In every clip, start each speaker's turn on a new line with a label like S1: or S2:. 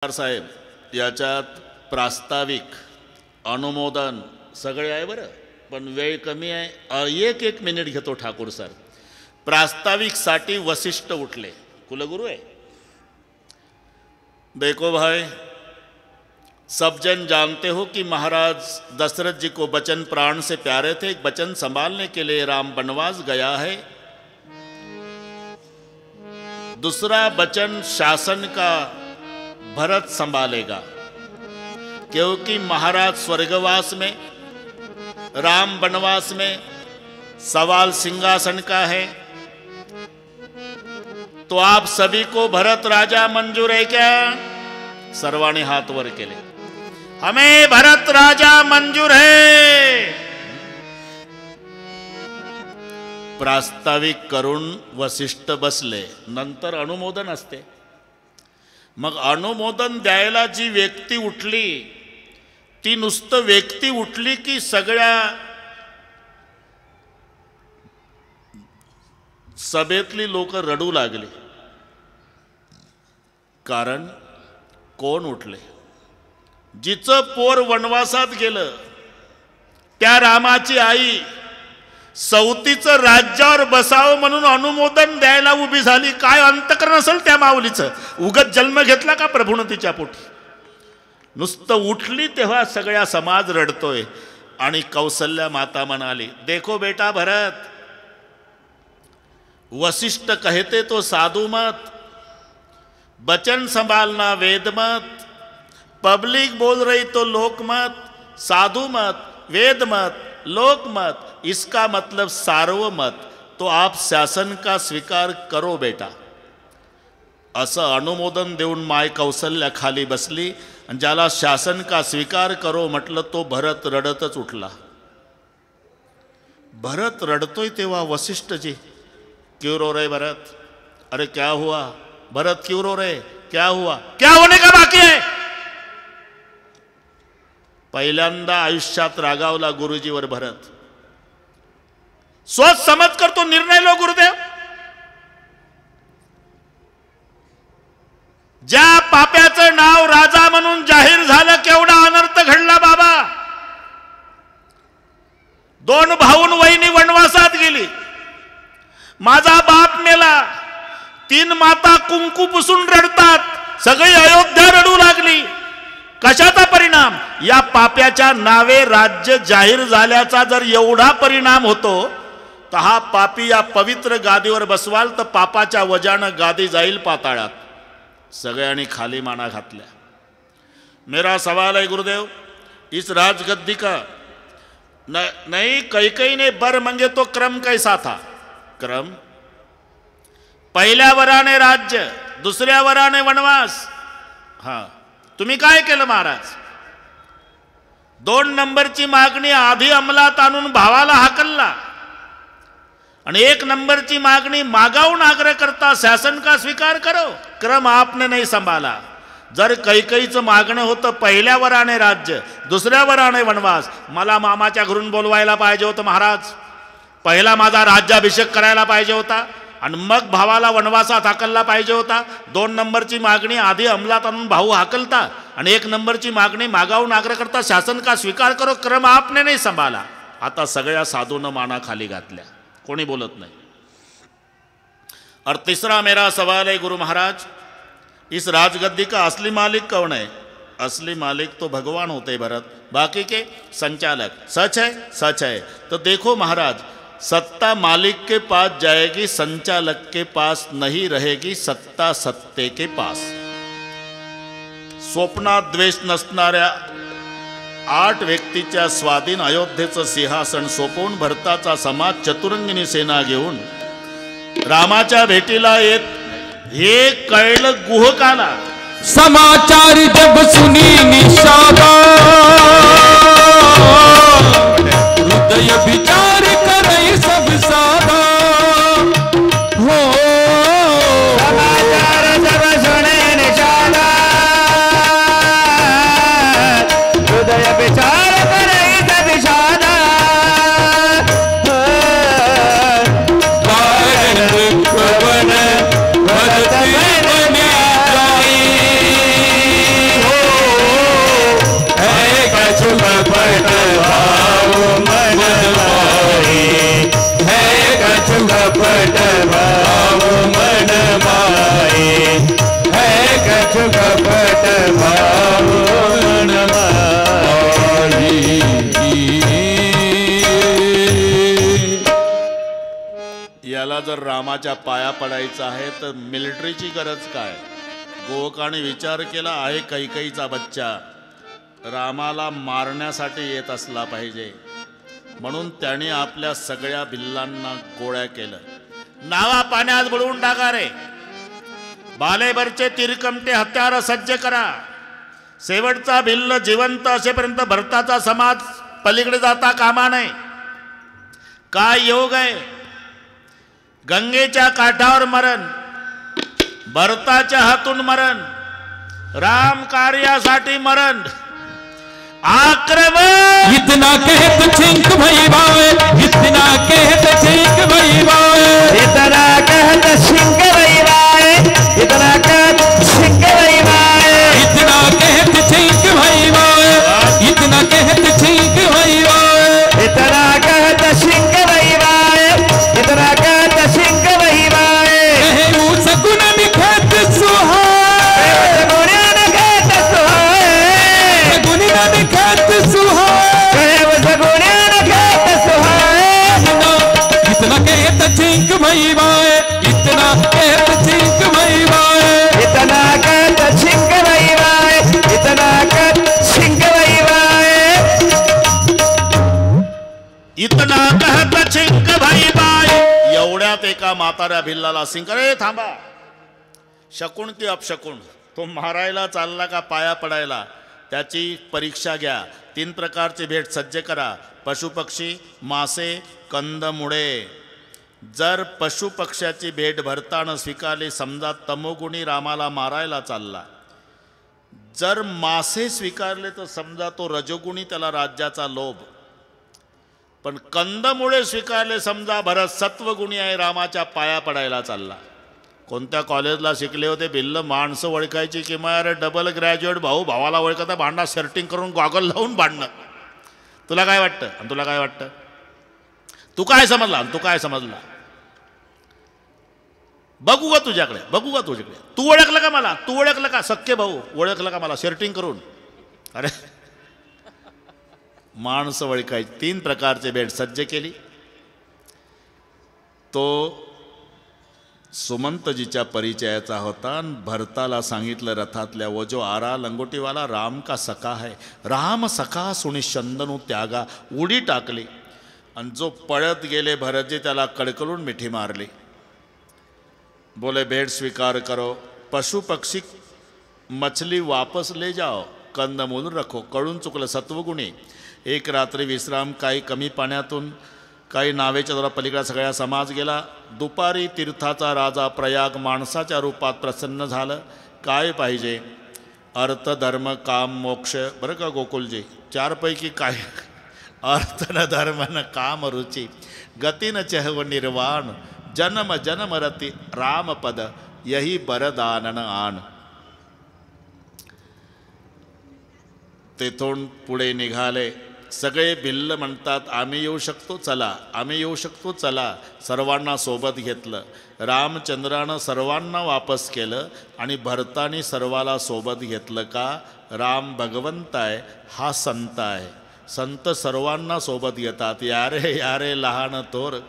S1: साहेब याच्यात प्रास्ताविक अनुमोदन सगळे आहे बरं, पण वेळ कमी आहे. एक मिनिट घेतो ठाकूर सर. प्रास्ताविकसाठी वशिष्ठ उठले, कुलगुरू आहे. देखो भाई, सब जन जानते हो कि महाराज दशरथ जी को बचन प्राण से प्यारे थे. एक बचन संभालने के लिए राम वनवास गया है. दूसरा बचन शासन का भरत संभालेगा, क्योंकि महाराज स्वर्गवास में, राम वनवास में. सवाल सिंहासन का है, तो आप सभी को भरत राजा मंजूर है क्या? सर्वांनी हाथ वर केले. हमें भरत राजा मंजूर है. प्रास्ताविक करून वशिष्ठ बसले. नंतर अनुमोदन असते. मग अनुमोदन द्यायला जी व्यक्ती उठली ती नुसतं व्यक्ती उठली की सगळ्या सभेतली लोक रडू लागली? कारण कोण उठले? जिचं पोर वनवासात गेलं त्या रामाची आई सौतीचं राज्यावर बसावं म्हणून अनुमोदन द्यायला उभी झाली. काय अंतकरण असेल त्या माऊलीचं? उगत जन्म घेतला का प्रभून तिच्या पोटी? नुसतं उठली तेव्हा सगळ्या समाज रडतोय. आणि कौसल्या माता म्हणाली, देखो बेटा भरत, वशिष्ठ कहते तो साधु मत, बचन संभालना वेद मत, पब्लिक बोल रही तो लोक मत, साधु मत, वेद मत, लोक मत, इसका मतलब सार्वमत. तो आप शासन का स्वीकार करो बेटा. असं अनुमोदन देऊन माय कौसल्या खाली बसली. आणि ज्याला शासन का स्वीकार करो म्हटलं तो भरत रडतच उठला. भरत रडतोय तेव्हा वशिष्ठ जी, क्यों रो रहे भरत? अरे क्या हुआ भरत, क्यों रो रहे? क्या हुआ? क्या होने का बाकी है? पहिल्यांदा आयुष्यात रागावला गुरुजीवर भरत. सोच समझ कर तो निर्णय लो गुरुदेव. ज्या पाप्याचं नाव राजा म्हणून जाहीर झालं, केवढा अनर्थ घडला बाबा. 2 भाऊन वहिनी वनवासात गेली. माझा बाप मेला. 3 माता कुंकू पुसून रडतात. सगळी अयोध्या रडू लागली. कशाचा परिणाम? या पाप्याच्या नावे राज्य जाहीर झाल्याचा जर एवढा परिणाम होतो तर हा पापी या पवित्र गादीवर बसवाल तर पापाच्या वजानं गादी जाईल पाताळात. सगळ्यांनी खाली माना घातल्या. मेरा सवाल है गुरुदेव, इस राजगद्दी का नहीं कई ने बर मंगे तो क्रम कैसा था? क्रम, पहिल्या वराने राज्य, दुसऱ्या वराने वनवास. हां, तुम्ही काय केलं महाराज? 2 नंबरची मागणी आधी अंमलात आणून भावाला हाकलला आणि 1 नंबरची मागणी मागावून आग्रह करता शासन का स्वीकार करो. क्रम आपने नहीं संभाला. जर कैकईचं मागणं होतं पहिल्या वराने राज्य, दुसऱ्या वराने वनवास, मला मामाच्या घरून बोलवायला पाहिजे होतं महाराज. पहिला माझा राज्याभिषेक करायला पाहिजे होता आणि मग भावाला वनवासात हाकलला पाहिजे होता. 2 नंबरची मागणी आधी अंमलात आणून भाऊ हाकलता आणि 1 नंबरची मागणी मागावून आग्रह करता शासन का स्वीकार करो. क्रम आपने नहीं संभाला. आता सगळ्या साधूनं माना खाली घातल्या. कोणी बोलत नाही. और तीसरा मेरा सवाल है गुरु महाराज, इस राजगद्दी का असली मालिक कौन है? असली मालिक तो भगवान होते भरत, बाकी के संचालक. सच है? सच है. तो देखो महाराज, सत्ता मालिक के पास जाएगी, संचालक के पास नहीं रहेगी. सत्ता सत्ते के पास. स्वप्नात द्वेष नसणाऱ्या 8 व्यक्तीच्या स्वाधीन अयोध्येचं सिंहासन सोपवून भरताचा समाज चतुरंगिनी सेना घेऊन रामाच्या भेटीला येत हे कळलं गुहकाला.
S2: समाचार जब सुनी निशाबा, हृदय विचार करे सब सादा. हो
S3: समाचार जब सुनी निशाबा, हृदय विचार करे सब सादा.
S2: कारण
S3: 我的美丽。
S1: रामाच्या पाया पडायचं आहे तर मिलिटरीची गरज काय? गोवकाने विचार केला, आहे कैकईचा बच्चा रामाला मारण्यासाठी येत असला पाहिजे, म्हणून त्याने आपल्या सगळ्या भिल्लांना गोळ्या केलं. नावा पाण्यात बुडवून टाका रे, बालेबरचे तिरकमटे हत्यार सज्ज करा, शेवटचा भिल्ल जिवंत असेपर्यंत भरताचा समाज पलीकडे जाता कामा नये. काय योग आहे, गंगेच्या काठावर मरण, भरताच्या हातून मरण, राम कार्यासाठी मरण. आक्रमण
S2: इतना कहत छिंक भई बावे, इतना कहत छिंक भई बावे,
S3: इतना कहत छिंक भई बावे, इतना कहत छिंक भई बावे,
S2: इतना कहत छिंक भई बावे, इतना कहत छिंक भई बावे,
S3: इतना कहत छिंक भई बावे, इतना कहत छिंक भई बावे.
S2: कहूँ सगुन निखत सुहाए,
S3: सगुन कहत सुहाए,
S2: सगुन निखत सुहाए,
S3: सगुन कहत सुहाए.
S2: इतना कहत छिंक भई बावे, इतना कहत छिंक भई बावे,
S3: इतना कहत छिंक भई बावे, इतना कहत छिंक भई बावे.
S1: इतना कहत छिंक भाई बाय. एवढ्यात एका म्हाताऱ्या भिल्लाला सिंक, रे थांबा, शकून की अपशकून, तो मारायला चालला का पाया पडायला, त्याची परीक्षा घ्या. 3 प्रकारचे भेट सज्ज करा, पशुपक्षी, मासे, कंदमुळे. जर पशुपक्ष्याची भेट भरतानं स्वीकारली, समजा तमोगुणी रामाला मारायला चालला. जर मासे स्वीकारले तर समजा तो रजोगुणी, त्याला राज्याचा लोभ. पण कंदमुळे स्वीकारले, समजा भरत सत्वगुणी आहे, रामाच्या पाया पडायला चालला. कोणत्या कॉलेजला शिकले होते भिल्ल? माणसं ओळखायची किंवा अरे डबल ग्रॅज्युएट भाऊ भावाला ओळखता, भांडणं सेटिंग करून गॉगल लावून भांडणं. तुला काय वाटतं आणि तुला काय वाटतं? तू काय समजला आणि तू काय समजला? बघू का तुझ्याकडे, बघू का तुझ्याकडे? तू ओळखलं का मला? तू ओळखलं का? सख्खे भाऊ ओळखलं का मला सेटिंग करून? अरे माणसं ओळखायची. 3 प्रकारचे भेट सज्ज केली. तो सुमंतजीच्या परिचयाचा होता आणि भरताला सांगितलं रथातल्या, वो जो आरा लंगोटीवाला राम का सखा है, राम सखा सुनी चंदनू त्यागा. उडी टाकली आणि जो पळत गेले भरतजी त्याला कडकडून मिठी मारली. बोले भेट स्वीकार करो, पशु पक्षी मछली वापस ले जाओ, कंदमूल रखो. कळून चुकलं, सत्वगुणी. एक रात्री विश्राम, काही कमी पाण्यातून, काही नावेच्या जरा पलीकडे सगळ्या समाज गेला. दुपारी तीर्थाचा राजा प्रयाग माणसाच्या रूपात प्रसन्न झालं. काय पाहिजे? अर्थ, धर्म, काम, मोक्ष. बरं का गोकुलजी, 4 पैकी काय? अर्थ न धर्म न काम रुची, गती न चहव निर्वाण, जन्म जन्म रती रामपद, यही बरदानन आण. तेथून पुढे निघाले. सगळे भिल्ल म्हणतात, आम्ही येऊ शकतो चला, आम्ही येऊ शकतो चला. सर्वांना सोबत घेतलं. रामचंद्रानं सर्वांना वापस केलं आणि भरतानी सर्वाला सोबत घेतलं. का? राम भगवंत आहे, हा संत आहे. संत सर्वांना सोबत घेतात. यारे यारे लहान थोर,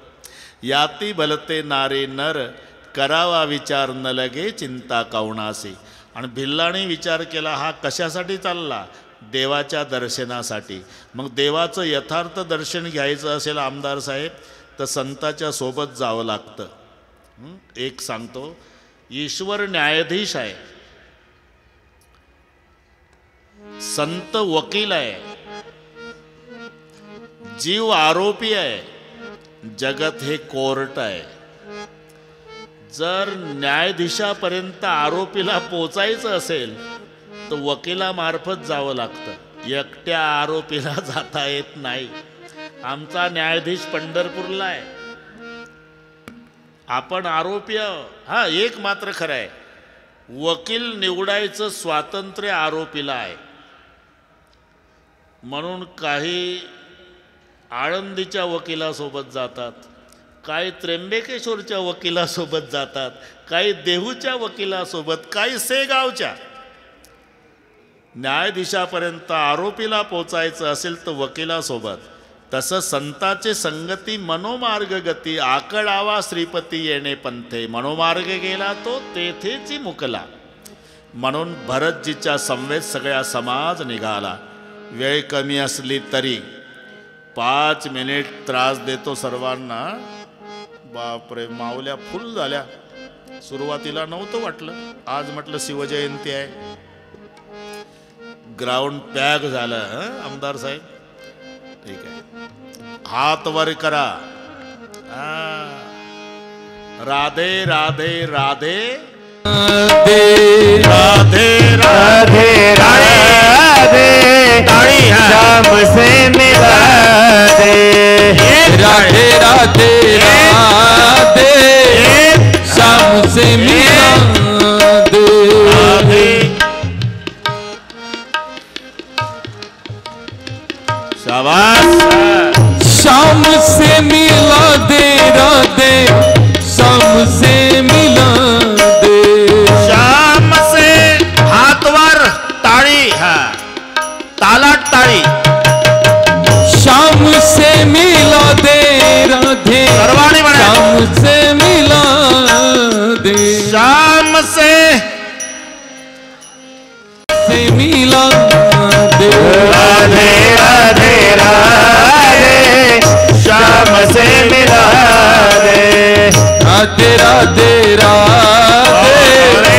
S1: याती भलते नारे नर, करावा विचार न लगे चिंता कवणासी. आणि भिल्लाने विचार केला, हा कशासाठी चालला? देवाच्या दर्शनासाठी. मग देवाचं यथार्थ दर्शन घ्यायचं असेल आमदार साहेब तर संताच्या सोबत जावं लागतं. एक सांगतो, ईश्वर न्यायाधीश आहे, संत वकील आहे, जीव आरोपी आहे, जगत हे कोर्ट आहे. जर न्यायाधीशापर्यंत आरोपीला पोचायचं असेल तर वकिलामार्फत जावं लागतं. एकट्या आरोपीला जाता येत नाही. आमचा न्यायाधीश पंढरपूरला आहे, आपण आरोपी आहोत. हा एक मात्र खरं आहे, वकील निवडायचं स्वातंत्र्य आरोपीला आहे. म्हणून काही आळंदीच्या वकिलासोबत जातात, काही त्र्यंबकेश्वरच्या वकिलासोबत जातात, काही देहूच्या वकिलासोबत, काही सेगावच्या. न्यायाधीशापर्यंत आरोपीला पोचायचं असेल तर वकिलासोबत. तसं संताचे संगती मनोमार्ग गती आकळावा श्रीपती येणे पंथे मनोमार्ग गेला तो तेथेची मुकला. म्हणून भरतजीच्या संवेद सगळा समाज निघाला. वेळ कमी असली तरी 5 मिनिट त्रास देतो सर्वांना. बापरे माऊल्या फुल झाल्या. सुरुवातीला नव्हतं वाटलं. आज म्हटलं शिवजयंती आहे. ग्राउंड पॅक झालं. आमदार साहेब ठीक आहे. हात वर करा. राधे राधे राधे
S3: राधे राधे राधे ताड़ी शाम से मिला दे.
S2: राधे राधे राधे शाम से मिला दे.
S1: शाबाश.
S2: शाम से मिला दे राधे शाम से मिला दे.
S1: शाम से हातवर टाळी. हा तालाट टाळी.
S2: शाम से मिला दे राधे
S1: सर्वांनी म्हणा.
S2: शाम से मिला दे.
S1: शाम से
S2: मिला दे.
S3: राधे राधे राधे शाम से मिला दे.
S2: राधे राधे राधे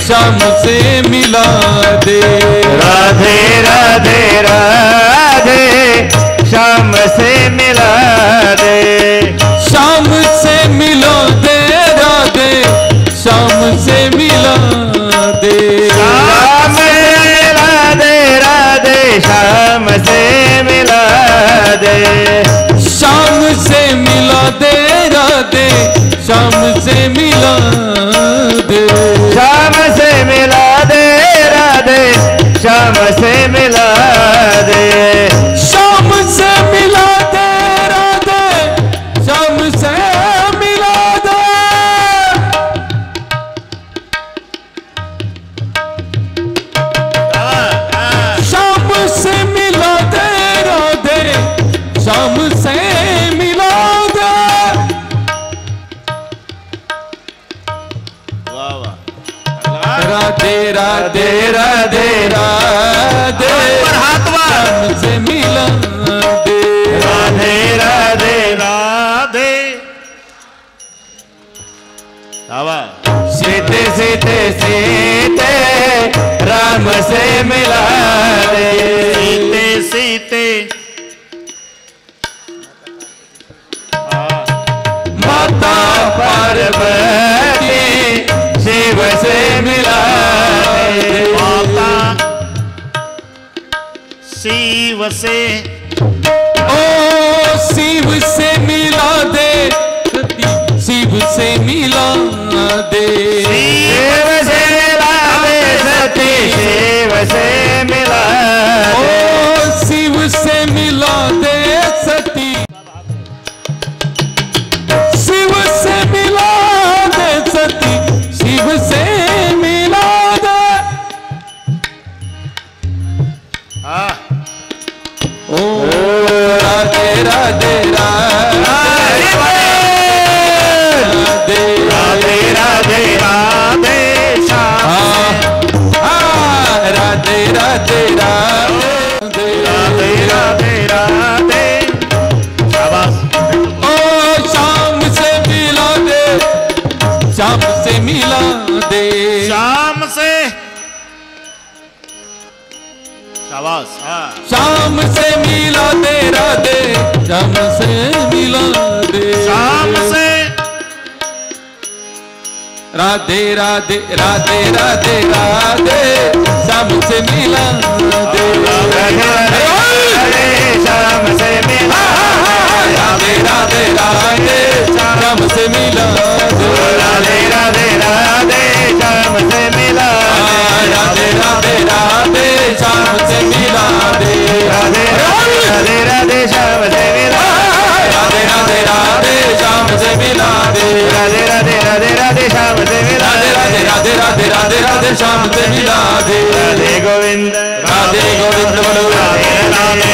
S2: शाम से मिला दे.
S3: राधे राधे राधे शाम से मिला दे.
S2: शाम से मिला दे राधे शाम से मिला दे.
S3: शाम राधे राधे शाम से मिला दे.
S2: शाम से मिला दे राधे शाम से मिला दे.
S3: शाम से मिला दे राधे शाम से मिला दे.
S2: शाम से मिला दे राधे शाम से मिला दे. शाम से मिला दे राधे शाम से मिला दे.
S1: वाह वाह.
S2: राधे राधे राधे राधे
S1: हातवर.
S2: शाम से मिला दे.
S3: राधे राधे
S1: राधे. शाबाश.
S3: सीते सीते सीते राम से मिला दे.
S1: सीते सीते
S3: माता पार्वती शिव से मिला दे.
S1: माता शिव से.
S2: ओ शिव से मिला दे सती शिव से मिला दे.
S3: शिव से मिला दे सती शिव से मिला
S2: ओ
S3: दे.
S2: शिव से मिला दे सती शिव से मिला दे सती शिव से मिला दे.
S1: हाँ.
S2: ओ राधे राधे राधे राधे
S3: राधे राधे राधे श्याम
S2: राधे राधे राधे
S3: राधे राधे राधे.
S1: शाबाश.
S2: ओ शाम से मिला दे शाम से मिला दे.
S1: शाम से. शाबाश. हाँ.
S2: शाम से मिला दे राधे शाम से मिला दे.
S1: शाम से.
S2: राधे राधे राधे राधे राधे शाम से मिला दे.
S3: राधे राधे श्याम से मिला
S2: राधे राधे राधे शाम से मिला दे.
S3: राधे राधे राधे श्याम से मिला
S2: राधे राधे राधे शाम से मिला दे.
S3: राधे राधे राधे श्याम से मिला
S2: राधे राधे राधे शाम से मिला दे.
S3: राधे राधे राधे राधे श्याम से मिला
S2: राधे राधे राधे राधे राधे राधे शाम से मिला दे.
S3: राधे गोविंद
S2: राधे गोविंद बोलो.
S3: राधे राधे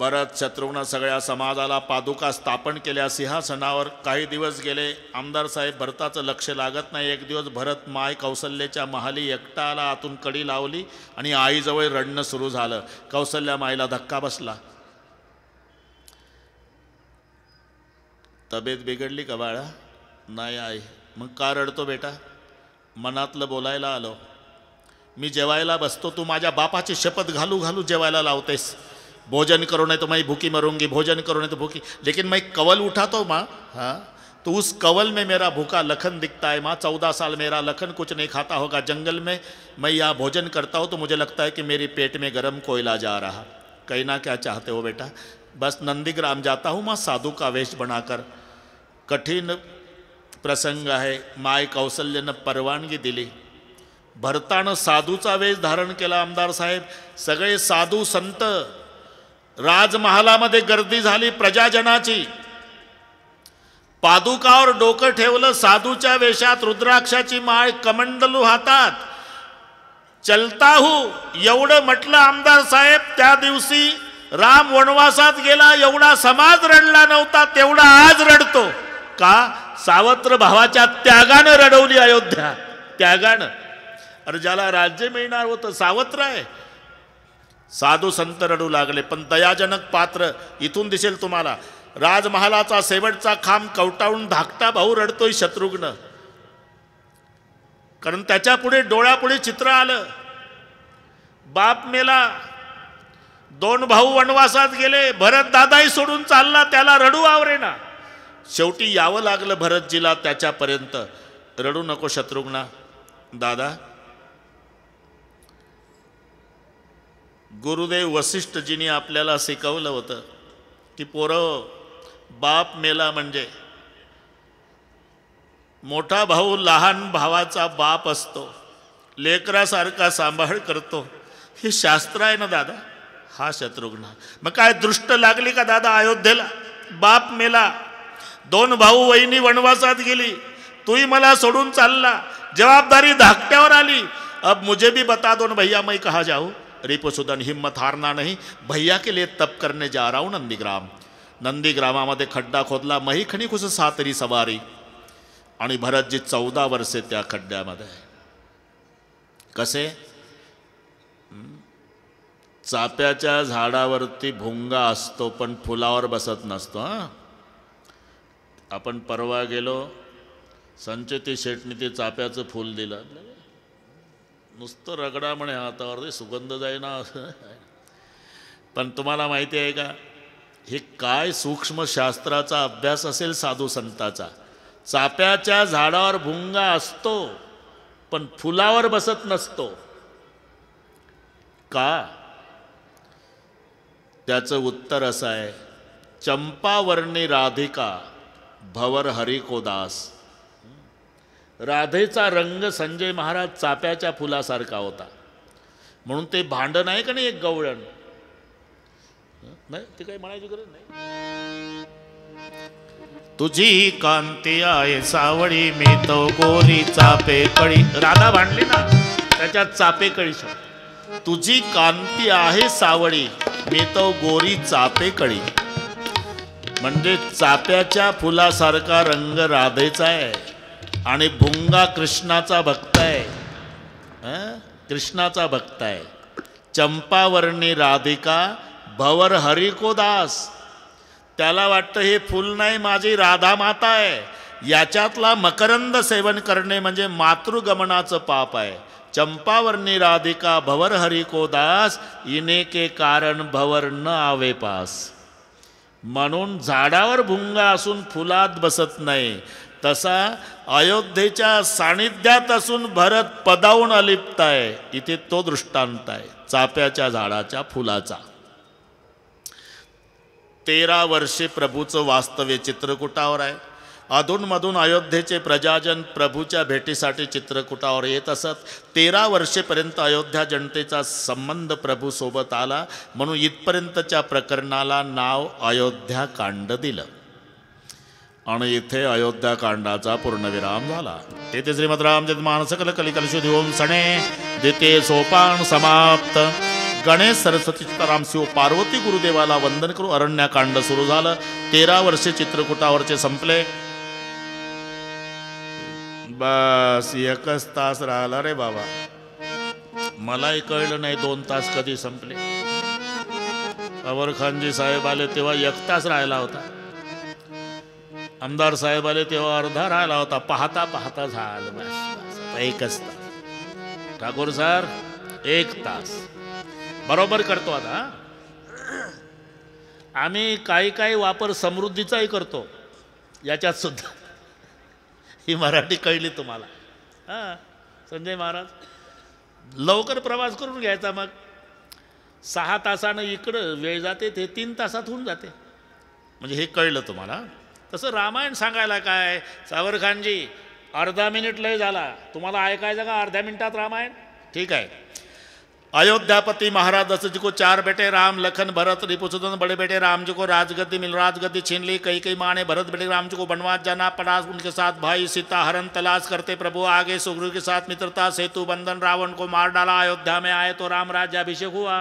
S1: भरत शत्रुघ्न सगळ्या समाजाला पादुका स्थापन केल्या सिंहासनावर. काही दिवस गेले. आमदार साहेब भरताचं लक्ष लागत नाही. एक दिवस भरत माय कौसल्याच्या महाली एकटा आला. आतून कडी लावली आणि आईजवळ रडणं सुरू झालं. कौसल्या माईला धक्का बसला. तब्येत बिघडली का बाळा? नाही आई. मग का रडतो बेटा? मनातलं बोलायला आलो. मी जेवायला बसतो, तू माझ्या बापाची शपथ घालू घालू जेवायला लावतेस. भोजन करो नहीं तो मैं भूखी मरूंगी, भोजन करो नहीं तो भूखी. लेकिन मैं कवल उठाता हूँ माँ. हाँ, तो उस कवल में मेरा भूखा लखन दिखता है माँ. 14 साल मेरा लखन कुछ नहीं खाता होगा जंगल में. मैं यहाँ भोजन करता हूँ तो मुझे लगता है कि मेरे पेट में गर्म कोयला जा रहा. कहना क्या चाहते हो बेटा? बस नंदीग्राम जाता हूँ माँ साधु का वेश बनाकर. कठीण प्रसंग आहे. माय कौसल्यानं परवानगी दिली. भरतानं साधूचा वेश धारण केला. आमदार साहेब सगळे साधू संत राजमहालामध्ये गर्दी झाली प्रजाजनाची. पादुकावर डोकं ठेवलं साधूच्या वेशात, रुद्राक्षाची माळ, कमंडलू हातात. चलता हूं एवढं म्हटलं आमदार साहेब. त्या दिवशी राम वनवासात गेला एवढा समाज रडला नव्हता तेवढा आज रडतो. का? सावत्र भावाच्या त्यागानं रडवली अयोध्या. त्यागानं. अरे ज्याला राज्य मिळणार होतं सावत्र आहे. साधू संत रडू लागले. पण दयाजनक पात्र इथून दिसेल तुम्हाला. राजमहालाचा शेवटचा खांब कवटाळून धाकटा भाऊ रडतोय शत्रुघ्न. कारण त्याच्या पुढे डोळ्यापुढे चित्र आलं. बाप मेला, 2 भाऊ वनवासात गेले. भरत दादाही सोडून चालला, त्याला रडू आवरेना. शेवटी यावं लागलं भरतजीला त्याच्यापर्यंत. रडू नको शत्रुघ्ना. दादा, गुरुदेव वसिष्ठजींनी आपल्याला शिकवलं होतं की पोरं, बाप मेला म्हणजे मोठा भाऊ लहान भावाचा बाप असतो, लेकरासारखा सांभाळ करतो. हे शास्त्र आहे ना दादा. हा शत्रुघ्न. मग काय दृष्ट लागली का दादा अयोध्येला? बाप मेला, 2 भाऊ वहिनी वनवासात गेली, तूही मला सोडून चालला, जवाबदारी धाकट्यावर आली. अब मुझे भी बता दो ना भैया, मैं कहाँ जाऊँ? रिपुसुदन हिम्मत हारना नहीं, भैया के लिए तप करने जा रहा हूँ नंदीग्राम. नंदीग्रामामध्ये खड्डा खोदला. मही खणी खुश सातरी सवारी. आणि भरतजी 14 वर्षे त्या खड्ड्यामध्ये. कसे? चाप्याच्या झाडावरती भुंगा असतो पण फुलावर बसत नसतो. हां, आपण परवा गेलो, संचेती शेटनी ते चाप्याचं फूल दिलं. नुसतं रगडा म्हणे हातावर, सुगंध जाईना. पण तुम्हाला माहिती आहे का, हे काय सूक्ष्म शास्त्राचा अभ्यास असेल साधू संताचा. चाप्याच्या झाडावर भुंगा असतो पण फुलावर बसत नसतो. का? त्याचं उत्तर असं आहे, चंपावर्णी राधिका भवर हरी को दास. राधेचा रंग संजय महाराज चाप्याच्या फुलासारखा होता. म्हणून ते भांडण आहे का नाही, एक गवळण नाही, ते काही म्हणायची गरज नाही. तुझी कांती आहे सावळी, मी तो गोरी चापे कळी. राधा भांडली ना, त्याच्यात चापे कळी. तुझी कांती आहे सावळी, मी तो गोरी चापे कळी. म्हणजे चाप्याच्या फुलासारखा रंग राधेचा आहे आणि भुंगा कृष्णाचा भक्त आहे. कृष्णाचा भक्त आहे. चंपावर्णी राधिका भवर हरी को दास. त्याला वाटतं हे फुल नाही, माझी राधा माता आहे. याच्यातला मकरंद सेवन करणे म्हणजे मातृगमनाचं पाप आहे. चंपावर्णी राधिका भवर हरि को दास, इने के कारण भवर न आवे पास. म्हणून झाडावर भुंगा असून फुलात बसत नाही, तसा अयोध्येच्या सानिध्यात असून भरत पदावून अलिप्त आहे. इथे तो दृष्टांत आहे चाप्याच्या झाडाच्या फुलाचा. 13 वर्षे प्रभूचं वास्तव्य चित्रकूटावर आहे. अधूनमधून अयोध्येचे प्रजाजन प्रभूच्या भेटीसाठी चित्रकूटावर येत असत. 13 वर्षेपर्यंत अयोध्या जनतेचा संबंध प्रभूसोबत आला, म्हणून इथपर्यंतच्या प्रकरणाला नाव अयोध्याकांड दिलं. आणि इथे अयोध्याकांडाचा पूर्णविराम झाला. तेथे श्रीमद रामचरित मानस सकल कलिकल शुद्धी ओम सणे द्वितीय सोपान समाप्त. गणेश सरस्वती सीताराम शिव पार्वती गुरुदेवाला वंदन करून अरण्याकांड सुरू झालं. 13 वर्षे चित्रकूटावरचे संपले. बस 1च तास राहिला रे बाबा. मलाही कळलं नाही 2 तास कधी संपले. अवरखानजी साहेब आले तेव्हा 1 तास राहिला होता. आमदार साहेब आले तेव्हा अर्धा राहिला होता. पाहता पाहता झालं बस 1च तास. ठाकूर सर 1 तास बरोबर करतो. आता आम्ही काही वापर समृद्धीचाही करतो याच्यात सुद्धा. ही मराठी कळली तुम्हाला. हां संजय महाराज लवकर प्रवास करून घ्यायचा. मग 6 तासानं इकडं वेळ जाते ते 3 तासात होऊन जाते. म्हणजे हे कळलं तुम्हाला. तसं रामायण सांगायला काय सावरखानजी अर्धा मिनिट लय झाला. तुम्हाला ऐकायचं का अर्ध्या मिनिटात रामायण? ठीक आहे. अयोध्यापति महाराज दशरथ जी को 4 बेटे राम लखन भरत रिपुसुदन बड़े बेटे राम जी को राजगद्दी छीन ली. कई माँ ने भरत बेटे राम जी को बनवास जाना पड़ा. उनके साथ भाई सीता हरण तलाश करते प्रभु आगे. सुग्रीव के साथ मित्रता सेतु बंधन रावण को मार डाला. अयोध्या में आए तो राम राज्याभिषेक हुआ.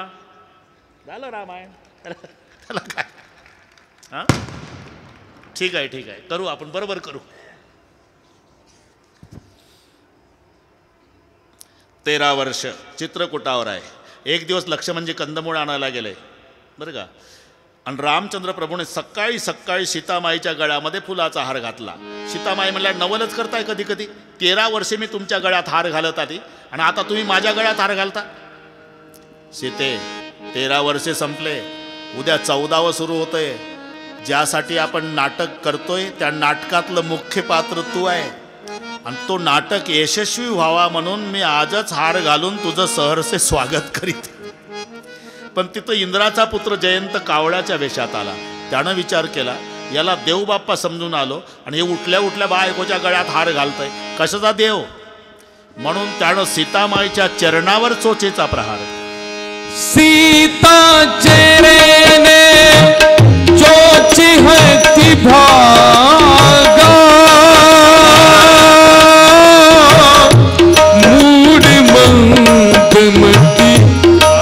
S1: झालं रामायण. त्याला काय? हां ठीक आहे करू आपण बरोबर करू. 13 वर्ष चित्रकूटावर आहे. एक दिवस लक्ष म्हणजे कंदमूळ आणायला गेले बरं का. आणि रामचंद्र प्रभूने सकाळी सीतामाईच्या गळ्यामध्ये फुलाचा हार घातला. सीतामाई म्हणल्या नवलच करताय कधी कधी. 13 वर्षे मी तुमच्या गळ्यात हार घालत आली आणि आता तुम्ही माझ्या गळ्यात हार घालता. सीते 13 वर्षे संपले. उद्या 14वं सुरू होतंय. ज्यासाठी आपण नाटक करतोय त्या नाटकातलं मुख्य पात्र तू आहे. आणि तो नाटक यशस्वी व्हावा म्हणून मी आजच हार घालून तुझं सहर्षे स्वागत करीत. पण तिथं इंद्राचा पुत्र जयंत कावळ्याच्या वेशात आला. त्यानं विचार केला याला देवबाप्पा समजून आलो आणि हे उठल्या बायकोच्या गळ्यात हार घालतंय. कशाचा देव? म्हणून त्यानं सीतामाईच्या चरणावर चोचेचा प्रहार.
S2: सीता चेरेने चोची हती भागा. मूड मंदमती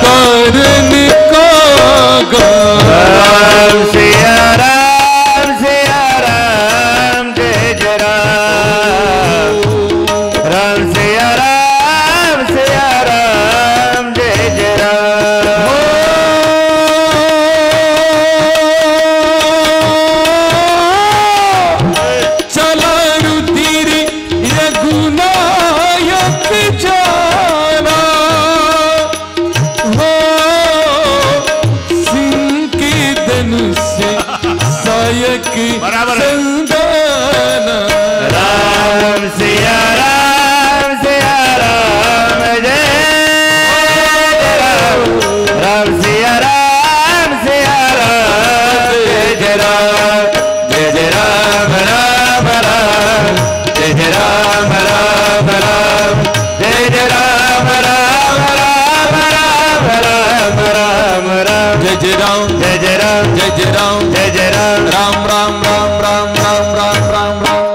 S2: कारण कागा.
S3: राम सिया राम जय जय राम. राम सिया राम जय जय राम.
S2: चला रुधिरी रघुनायक जाना. हो सिंह के धनुष सायक संदाना.
S3: राम सिया राम जय जय राम. राम सिया राम जय जय राम. जय जय राम राम राम. जय जय राम राम राम. जय जय राम राम राम राम राम राम.
S2: जय जय राम
S3: जय जय राम.
S2: जय जय राम
S3: जय जय राम.
S2: राम राम राम राम राम राम राम राम.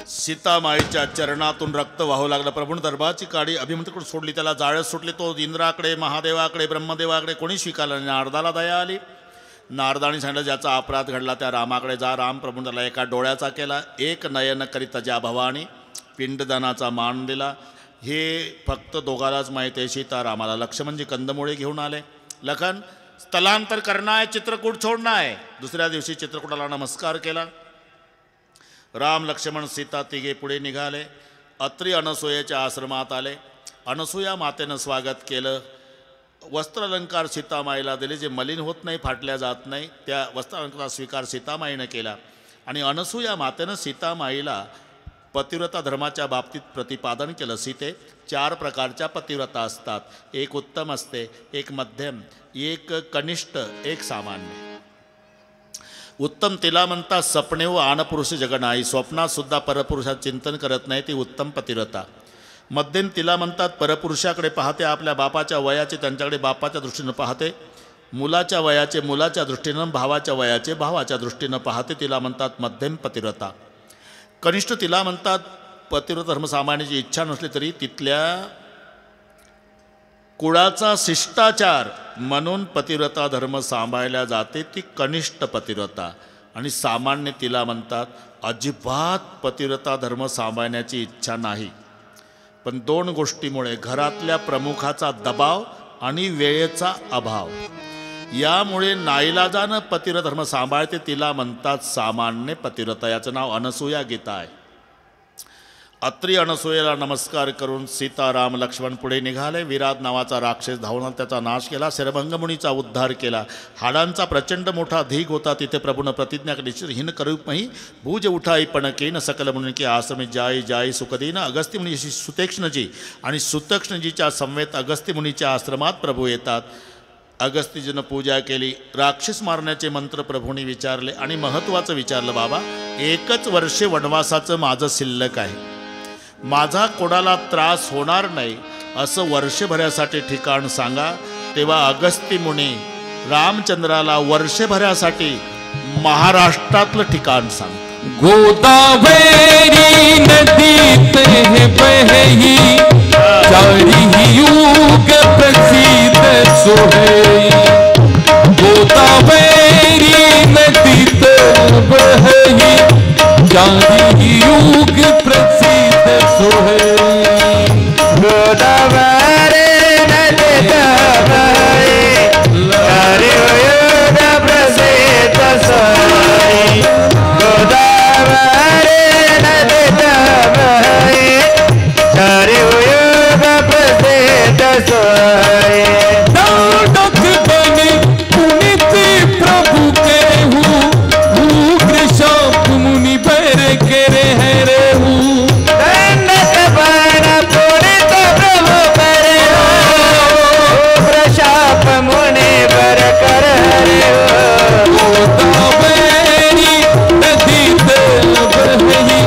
S1: सीतामाईच्या चरणातून रक्त वाहू लागलं. प्रभूने दरबारची काडी अभिमंत्रीकडे सोडली. त्याला जाळ्यात सुटली. तो इंद्राकडे महादेवाकडे ब्रह्मदेवाकडे कोणी स्वीकारलं नाही. नारदाला दया आली. नारदाने सांगितलं ज्याचा अपराध घडला त्या रामाकडे जा. राम प्रभूने त्याला एका डोळ्याचा केला. एक नयन करीत ज्या भवानी पिंडदानाचा मान दिला. हे फक्त दोघालाच माहिती आहे. सीतारामाला लक्ष म्हणजे कंदमुळे घेऊन आले. लखन स्थलांतर करणं आहे, चित्रकूट सोडणं आहे. दुसऱ्या दिवशी चित्रकूटाला नमस्कार केला. राम लक्ष्मण सीता तिघे पुढे निघाले. अत्री अनसूयेच्या आश्रमात आले. अनसूया मातेनं स्वागत केलं. वस्त्रालंकार सीतामाईला दिले जे मलिन होत नाही, फाटल्या जात नाही. त्या वस्त्रालंकाराचा स्वीकार सीतामाईनं केला. आणि अनसूया मातेनं सीतामाईला पतिव्रता धर्माच्या बाबतीत प्रतिपादन केलं. सीते 4 प्रकारच्या पतिव्रता असतात. एक उत्तम असते, एक मध्यम, एक कनिष्ठ, एक सामान्य. उत्तम तिला म्हणतात सपने व आणपुरुष जगनाई. स्वप्नात सुद्धा परपुरुषात चिंतन करत नाही, ती उत्तम पतिव्रता. मध्यम तिला म्हणतात परपुरुषाकडे पाहते, आपल्या बापाच्या वयाचे त्यांच्याकडे बापाच्या दृष्टीनं पाहते, मुलाच्या वयाचे मुलाच्या दृष्टीनं, भावाच्या वयाचे भावाच्या दृष्टीनं पाहते, तिला म्हणतात मध्यम पतिव्रता. कनिष्ठ तिला म्हणतात पतिव्रता धर्मसामान्याची इच्छा नसली तरी तिथल्या कुळाचा शिष्टाचार म्हणून पतिव्रता धर्म सांभाळल्या जाते, ती कनिष्ठ पतिव्रता. आणि सामान्य तिला म्हणतात अजिबात पतिव्रता धर्म सांभाळण्याची इच्छा नाही, पण 2 गोष्टीमुळे, घरातल्या प्रमुखाचा दबाव आणि वेळेचा अभाव, यामुळे नाईलाजानं पतिव्रता धर्म सांभाळते, तिला म्हणतात सामान्य पतिव्रता. याचं नाव अनसूया गीता आहे. अत्री अनसूयेला नमस्कार करून सीता राम लक्ष्मण पुढे निघाले. विराट नावाचा राक्षस धावून त्याचा नाश केला. शरभंग मुनीचा उद्धार केला. हाडांचा प्रचंड मोठा ढीग होता. तिथे प्रभूनं प्रतिज्ञा केली, हिन करूपही भूज उठाई पण केन सकल मुनी के आश्रमी जाई जाई सुखदीन. अगस्त्य मुनी सुतीक्ष्णजी आणि सुतीक्ष्णजीच्या समवेत अगस्त्य मुनीच्या आश्रमात प्रभू येतात. अगस्त्यजीनं पूजा केली. राक्षस मारण्याचे मंत्र प्रभूंनी विचारले आणि महत्त्वाचं विचारलं, बाबा 1 वर्ष वनवासाचं माझं शिल्लक आहे, माझा कोणाला त्रास होणार नाही असं वर्षभरासाठी ठिकाण सांगा. तेव्हा अगस्त्य मुनी रामचंद्राला वर्षभरासाठी महाराष्ट्रातलं ठिकाण सांग.
S2: गोदावरी नदीत है बही, चारी युग प्रसिद्ध सोहई. गोदावरी नदीत बही, चारी युग प्रसिद्ध सोहई.
S3: गोदावरी नदीत बही, चारी युग प्रसिद्ध सोहई. गोदावरी नदीत बही, चारी युग प्रसिद्ध सोहई.
S2: नाटक बने पुनित प्रभु के हूँ, उग्र शाप मुनि बर के रह रहू.
S3: नाटक बने पुनित प्रभु पर उग्र शाप मुनि बर कर
S2: गोदावरी नदीत बही,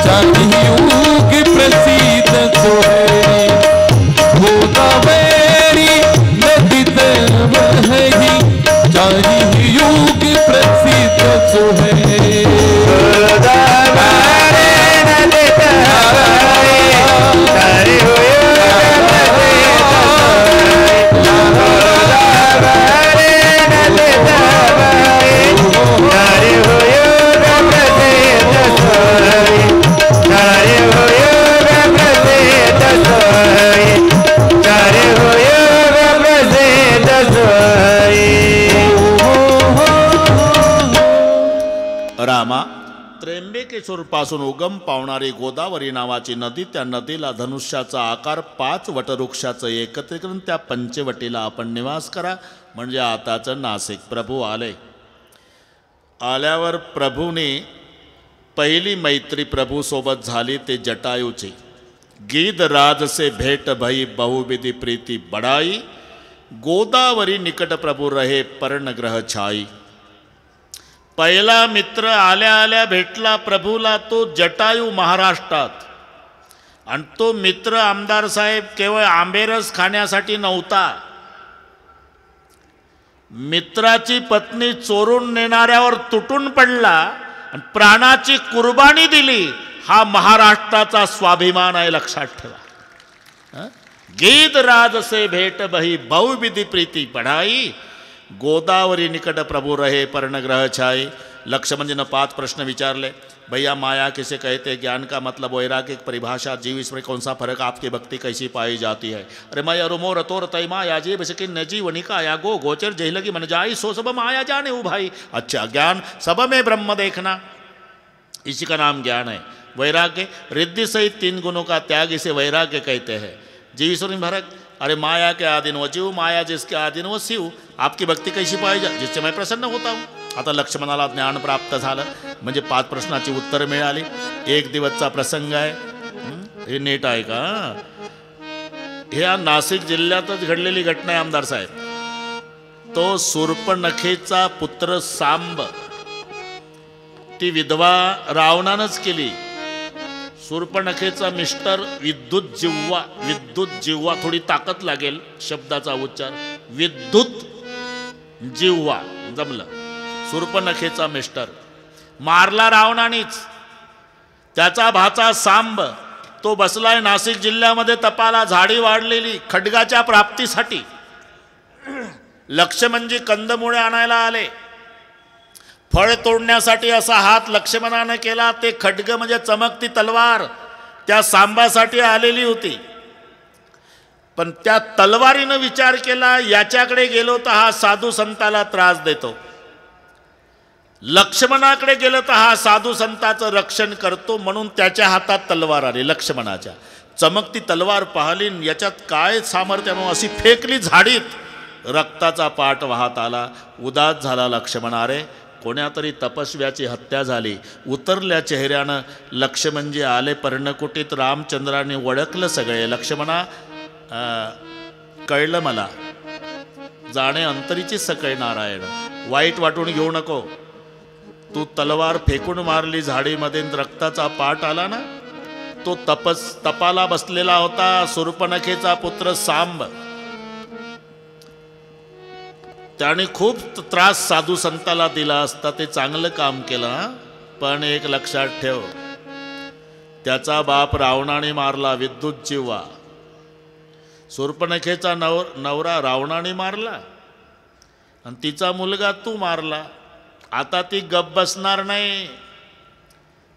S2: चारी युग प्रसिद्ध सोहई. गोदावरी नदीत बही, चारी युग प्रसिद्ध सोहई.
S3: गोदावरी नदीत बही, चारी युग प्रसिद्ध सोहई. गोदावरी नदीत बही, चारी युग प्रसिद्ध सोहई. चारी युग प्रसिद्ध सोहई. चारी युग प्रसिद्ध सोहई.
S1: रामा, त्र्यंबकेश्वरपासून उगम पावणारी गोदावरी नावाची नदी, त्या नदीला धनुष्याचा आकार, 5 वटवृक्षाचं एकत्रीकरण, त्या पंचवटीला आपण निवास करा. म्हणजे आताचं नाशिक. प्रभू आले. आल्यावर प्रभूने पहिली मैत्री प्रभूसोबत झाली ते जटायूची. गीध राज से भेट भई बहुविधि प्रीती बड़ाई. गोदावरी निकट प्रभू रहे पर्णग्रह छाई. पहिला मित्र आल्या आल्या भेटला प्रभूला, तो जटायू महाराष्ट्रात. आणि तो मित्र आमदार साहेब केवळ आंबेरस खाण्यासाठी नव्हता. मित्राची पत्नी चोरून नेणाऱ्यावर तुटून पडला आणि प्राणाची कुर्बानी दिली. हा महाराष्ट्राचा स्वाभिमान आहे, लक्षात ठेवा. गीत राज से भेट बही बहुविधि प्रीती पढ़ाई. गोदावरी निकट प्रभु रहे पर्णग्रह छाई. लक्ष्मण 5 प्रश्न विचारले. भैया माया किसे कहते, ज्ञान का मतलब, वैराग्य की परिभाषा, जीव इसमें कौन सा फर्क, आपकी भक्ति कैसी पाई जाती है. अरे मैं अरुमो रतोर तैमा या जीव सकिन जीवनिका या गो गोचर जही लगी मन जाई, सो सब माया जाने हो भाई. अच्छा, ज्ञान सब में ब्रह्म देखना, इसी का नाम ज्ञान है. वैराग्य रिद्धि सहित 3 गुणों का त्याग, इसे वैराग्य कहते हैं. जीव ईश्वर में फर्क, अरे माया के आधीन वो जीव, माया जिसके आधीन वो शिव. आपकी भक्ती कैसी पाई जा, जिससे मैं प्रसन्न होता हूँ. आता लक्ष्मणाला ज्ञान प्राप्त झालं, म्हणजे 5 प्रश्नाची उत्तर मिळाली. 1 दिवसचा प्रसंग आहे. हे नीट आहे का? हे नाशिक जिल्ह्यातच घडलेली घटना आहे आमदार साहेब. तो शूर्पणखेचा पुत्र सांब, ती विधवा रावणानंच केली. शूर्पणखेचा मिस्टर विद्युत जिव्हा, थोडी ताकद लागेल शब्दाचा उच्चार, विद्युत जिव्हा, जमलं. शूर्पणखेचा मिस्टर मारला रावणानेच. त्याचा भाचा सांब तो बसलाय नाशिक जिल्ह्यामध्ये तपाला, झाडी वाढलेली खड्गाच्या प्राप्तीसाठी. लक्ष्मणजी कंदमुळे आणायला आले, फळ तोडण्यासाठी असा हात लक्ष्मणाने केला. ते खड्ग म्हणजे चमकती तलवार त्या सांबासाठी आलेली होती. पण त्या तलवारीनं विचार केला, याच्याकडे गेलो तर हा साधू संताला त्रास देतो, लक्ष्मणाकडे गेलं तर हा साधू संताचं रक्षण करतो, म्हणून त्याच्या हातात तलवार आली. लक्ष्मणाच्या चमकती तलवार पाहिली, याच्यात काय सामर्थ्य, अशी फेकली झाडीत, रक्ताचा पाट वाहत आला. उदास झाला लक्ष्मण. अरे कोण्या तरी तपस्व्याची हत्या झाली. उतरल्या चेहऱ्यानं लक्ष्मणजी आले पर्णकुटीत. रामचंद्राने ओळखलं सगळे. लक्ष्मणा, कळलं मला, जाणे अंतरीची सकळ नारायण, वाईट वाटून घेऊ नको. तू तलवार फेकून मारली झाडीमध्ये, रक्ताचा पाट आला ना, तो तपाला बसलेला होता शूर्पणखेचा पुत्र सांब. त्याने खूप त्रास साधू संताला दिला असता, ते चांगलं काम केलं. पण एक लक्षात ठेव, त्याचा बाप रावणाने मारला, विद्युत जिव्हा. शूर्पणखेचा नवरा रावणाने मारला आणि तिचा मुलगा तू मारला. आता ती गप बसणार नाही.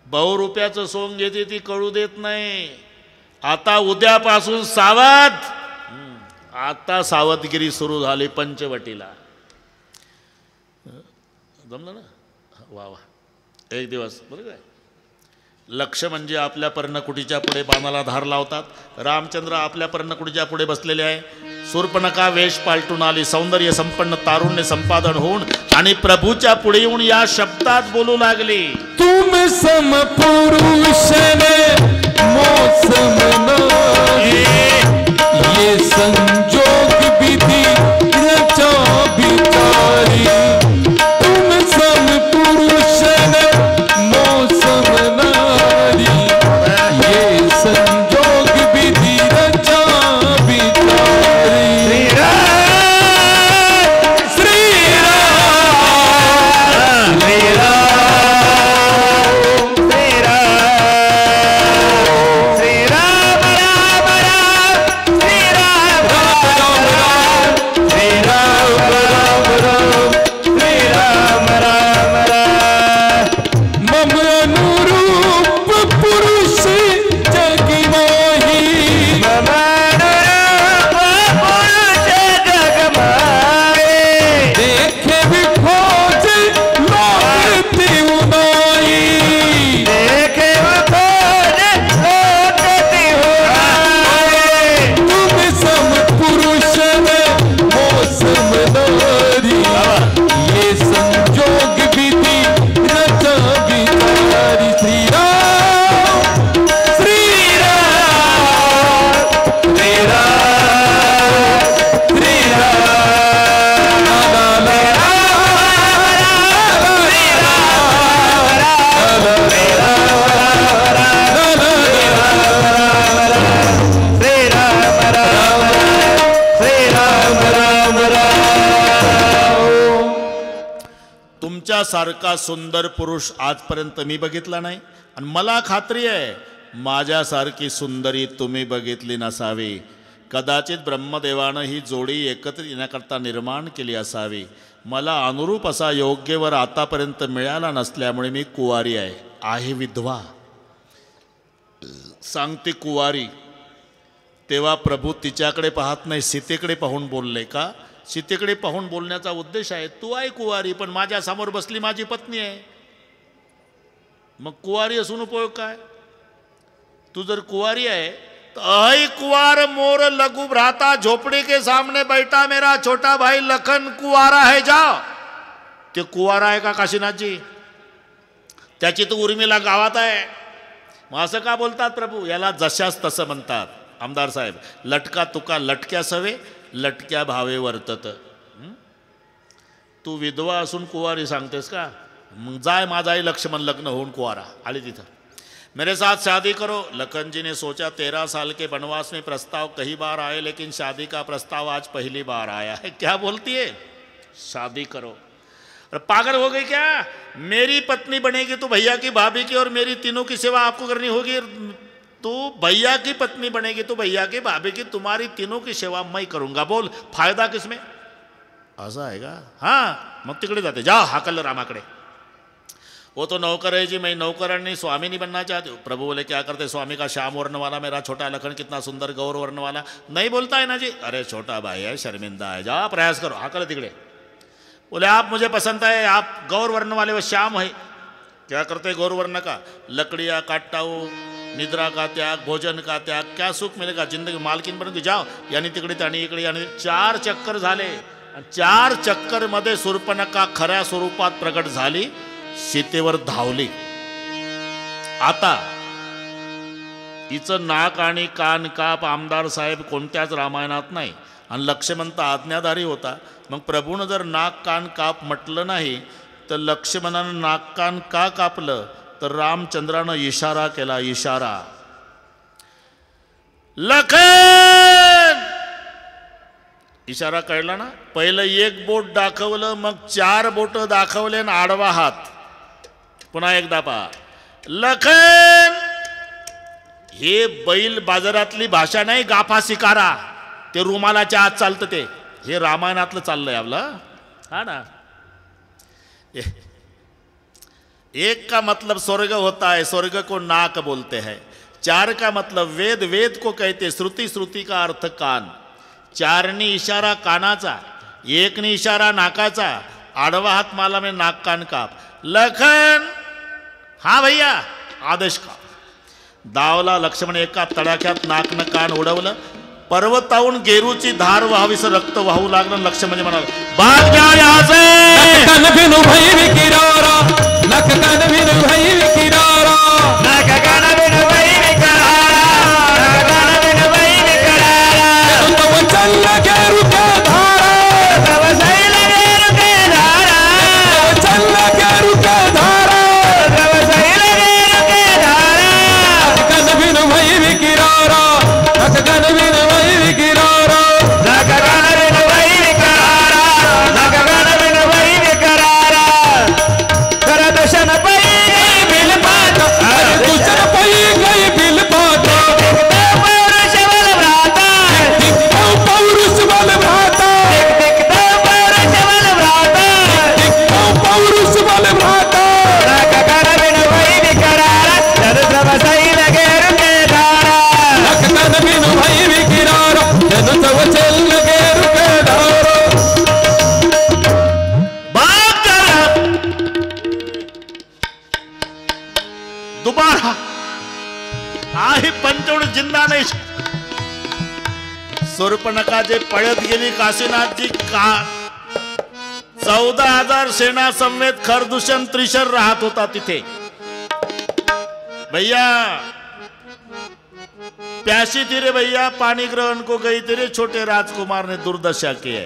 S1: ₹100 सोंग घेते ती, कळू देत नाही. आता उद्यापासून सावध. आता सावधगिरी सुरू झाली पंचवटीला. जमलं ना? वा वा. एक दिवस बरोबर आहे. लक्ष्मणजी आपल्या पर्णकुटीच्या पुढे बाणाला धार लावतात. रामचंद्र आपल्या पर्णकुटीच्या पुढे बसलेले आहे. शूर्पणखा वेश पालटून आली, सौंदर्य संपन्न, तारुण्य संपादन होऊन आणि प्रभूच्या पुढे येऊन या शब्दात बोलू लागली.
S2: तुम सम पुरुष ने मौसम ये संजोग विधि रचा बिचारी. तुम सम पुरुष ने मौसम नारी, ये संजोग विधि रचा बिचारी.
S1: सारखा सुंदर पुरुष आजपर्यंत मी बघितला नाही आणि मला खात्री आहे माझ्यासारखी सुंदरी तुम्ही बघितली नसावी. कदाचित ब्रह्मदेवानं ही जोडी एकत्र येण्याकरता निर्माण केली असावी. मला अनुरूप असा योग्यवर आतापर्यंत मिळाला नसल्यामुळे मी कुवारी आहे विधवा. सांगते कुवारी. तेव्हा प्रभू तिच्याकडे पाहत नाही, सीतेकडे पाहून बोलले. का? सीतेकडे पाहून बोलण्याचा उद्देश आहे, तू आहे कुवारी पण माझ्या समोर बसली माझी पत्नी आहे, मग कुवारी असून उपयोग काय? तू जर कुवारी आहे तो अहि कुवार मोर लघु भ्राता झोपड़ी के सामने बैठा मेरा छोटा भाई लखन कुवारा है जाओ. ते कुवारा आहे का काशीनाथजी? त्याची तर उर्मिला गावात आहे. मग असं का बोलतात प्रभू? याला जशास तसं म्हणतात. आमदार साहेब, लटका तुका लटक्या सवे लटक्या भावे वर्तत. तू विधवा असून कुवारी सांगतेस का? मग जाय माझाही लक्ष्मण लग्न होऊन कुवारा आली तिथं. मेरे साथ शादी करो. लखन जी ने सोचा 13 साल के वनवास में प्रस्ताव कई बार आए लेकिन शादी का प्रस्ताव आज पहली बार आया है. क्या बोलती है? शादी करो. अरे पागल हो गई क्या? मेरी पत्नी बनेगी तो भैया की भाभी की और मेरी तीनों की सेवा आपको करनी होगी. तू भैया की पत्नी बनेगी, तो भैया की भाभी की, तुम्हारी तीनों की सेवा मैं करूंगा, बोल फायदा किसमें? असं आहे का? हां, मग तिकडे जाते, जा हाकल रामाकडे. वो तो नौकर है जी, मैं नौकरानी स्वामी नहीं बनना चाहती हूँ. प्रभु बोले क्या करते? स्वामी का श्याम वर्ण वाला मेरा छोटा लखन कितना सुंदर गौर वर्ण वाला नहीं बोलता है ना जी. अरे छोटा भाई है, शर्मिंदा है, जा प्रयास करो, हाकल तिकडे. बोले आप मुझे पसंद है, आप गौर वर्ण वाले, वो श्याम है. क्या करते गौर वर्ण का? लकड़ियाँ काटता हूँ, निद्रा का त्याग, भोजन का त्याग, क्या सुख मिलेगा? जिंदगी मालकीन बनून जाओ, यानी तिकडे त्यानी इकडे, यानी 4 चक्कर झाले. 4 चक्कर मध्ये शूर्पणखा खऱ्या स्वरूपात प्रकट झाली, सीतेवर धावली. आता हिचं नाक आणि कान काप आमदार साहेब कोणत्याच रामायणात नाही, आणि लक्ष्मण तर आज्ञाधारी होता. मग प्रभूनं जर नाक कान काप म्हटलं नाही तर लक्ष्मणानं नाक कान का कापलं? तर रामचंद्रानं इशारा केला, इशारा. लखन, इशारा कळला ना? पहिलं 1 बोट दाखवलं, मग 4 बोट दाखवले आणि आडवा हात. पुन्हा एकदा पहा, लखन. हे बैल बाजारातली भाषा नाही, गाफा शिकारा, ते रुमालाच्या आत चालतं ते. हे रामायणातलं चाललंय आपलं. हा ना. एक का मतलब स्वर्ग होता है, स्वर्ग को नाक बोलते हैं. 4 का मतलब वेद, वेद को कहते, श्रुति, श्रुति का अर्थ कान. 4नी इशारा कानाचा, 1नी इशारा नाकाचा, आडवा हात माला में नाक कान काप. लखन, हा भैया, आदेश का. दावला लक्ष्मण, एका तडाख्यात नाकनं कान उडवलं. पर्वताहून गेरूची धार व्हावीस रक्त वाहू लागलं. लक्ष्मण म्हणाल, भाग जा यहाँ से.
S2: कन बिनु भई विकिरारा, नक कन बिनु भई विकिरारा,
S3: नक कन बिनु भई विकिरारा, नक कन बिनु भई विकिरारा.
S2: तब चल लगे रुके धारा,
S3: तब सही लगे रुके धारा,
S2: तब चल लगे रुके धारा,
S3: तब सही लगे रुके धारा.
S2: कन बिनु भई विकिरारा, नक कन बिनु भई विकिरारा,
S3: नक कन बिनु भई विकिरारा, नक कन बिनु भई विकिरारा. कर दर्शन पई गई बिल पात,
S2: तुझन पई गई बिल पात.
S3: पौरुष बल भ्राता,
S2: दिखता पौरुष बल भ्राता,
S3: दिखता पौरुष बल भ्राता,
S2: दिखता पौरुष बल भ्राता.
S3: नक कन बिनु भई विकिरारा, जन सब सही लगे रुके धारा.
S2: नक कन बिनु भई विकिरारा, जन सब चल लगे रुके धारा.
S1: भाग जा. दोबारा आही पंचवड जिंदा नाही. शूर्पणखा जे पळत गेली काशीनाथजी का. 14,000 सेना समेत खरदूषण त्रिशर राहत होता तिथे. भैया प्यासी थी रे भैया, पानी ग्रहण को गई थी रे, छोटे राजकुमार ने दुर्दशा की है.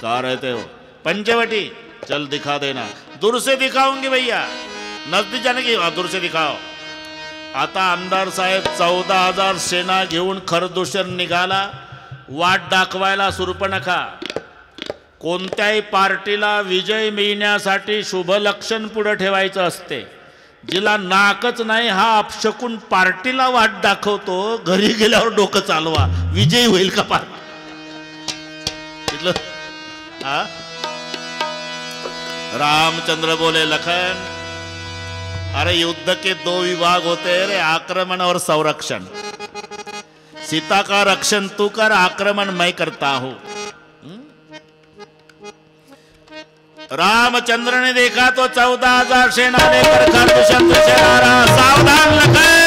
S1: कहा रहते हो? पंचवटी. चल दिखा देना. दूर से दिखाऊंगी भैया, नजदीक जाने की. दूर से दिखाओ. आता आमदार साहेब 14,000 सेना घेऊन खरदूषण निघाला. वाट दाखवायला शूर्पणखा. कोणत्याही पार्टीला विजय मिळण्यासाठी शुभ लक्षण पुढे ठेवायचं असते. जिला नाकच नाही हा अपशकून पार्टीला वाट दाखवतो, घरी गेल्यावर डोकं चालवा, विजयी होईल का पार्टी? हा. रामचंद्र बोले, लखन अरे युद्ध के 2 विभाग होते हैं रे, आक्रमण और संरक्षण. सीता का रक्षण तू कर, आक्रमण मैं करता हूं. रामचंद्र ने देखा तो 14,000 सेना लेकर खरदूषण से आ रहा. सावधान लखन.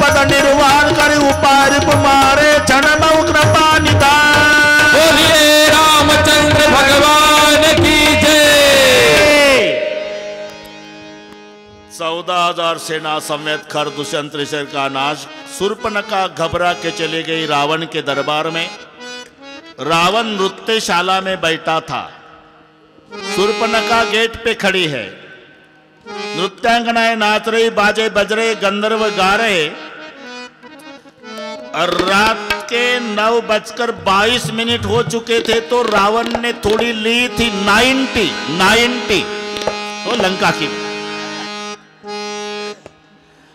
S1: पद निर्वाण करी उपाय रूप मारे क्षण बहु कृपा निधान।
S2: बोलिए रामचंद्र भगवान की जय।
S1: 14,000 सेना समेत खर दुष्यंत ऋषि का नाश। शूर्पणखा घबरा के चली गई रावण के दरबार में। रावण नृत्यशाला में बैठा था। शूर्पणखा गेट पे खड़ी है। नृत्यांगनाएं नाच रही, बाजे बज रहे, गंधर्व गा रहे। और रात के 9:22 हो चुके थे तो रावण ने थोड़ी ली थी 90 तो लंका की।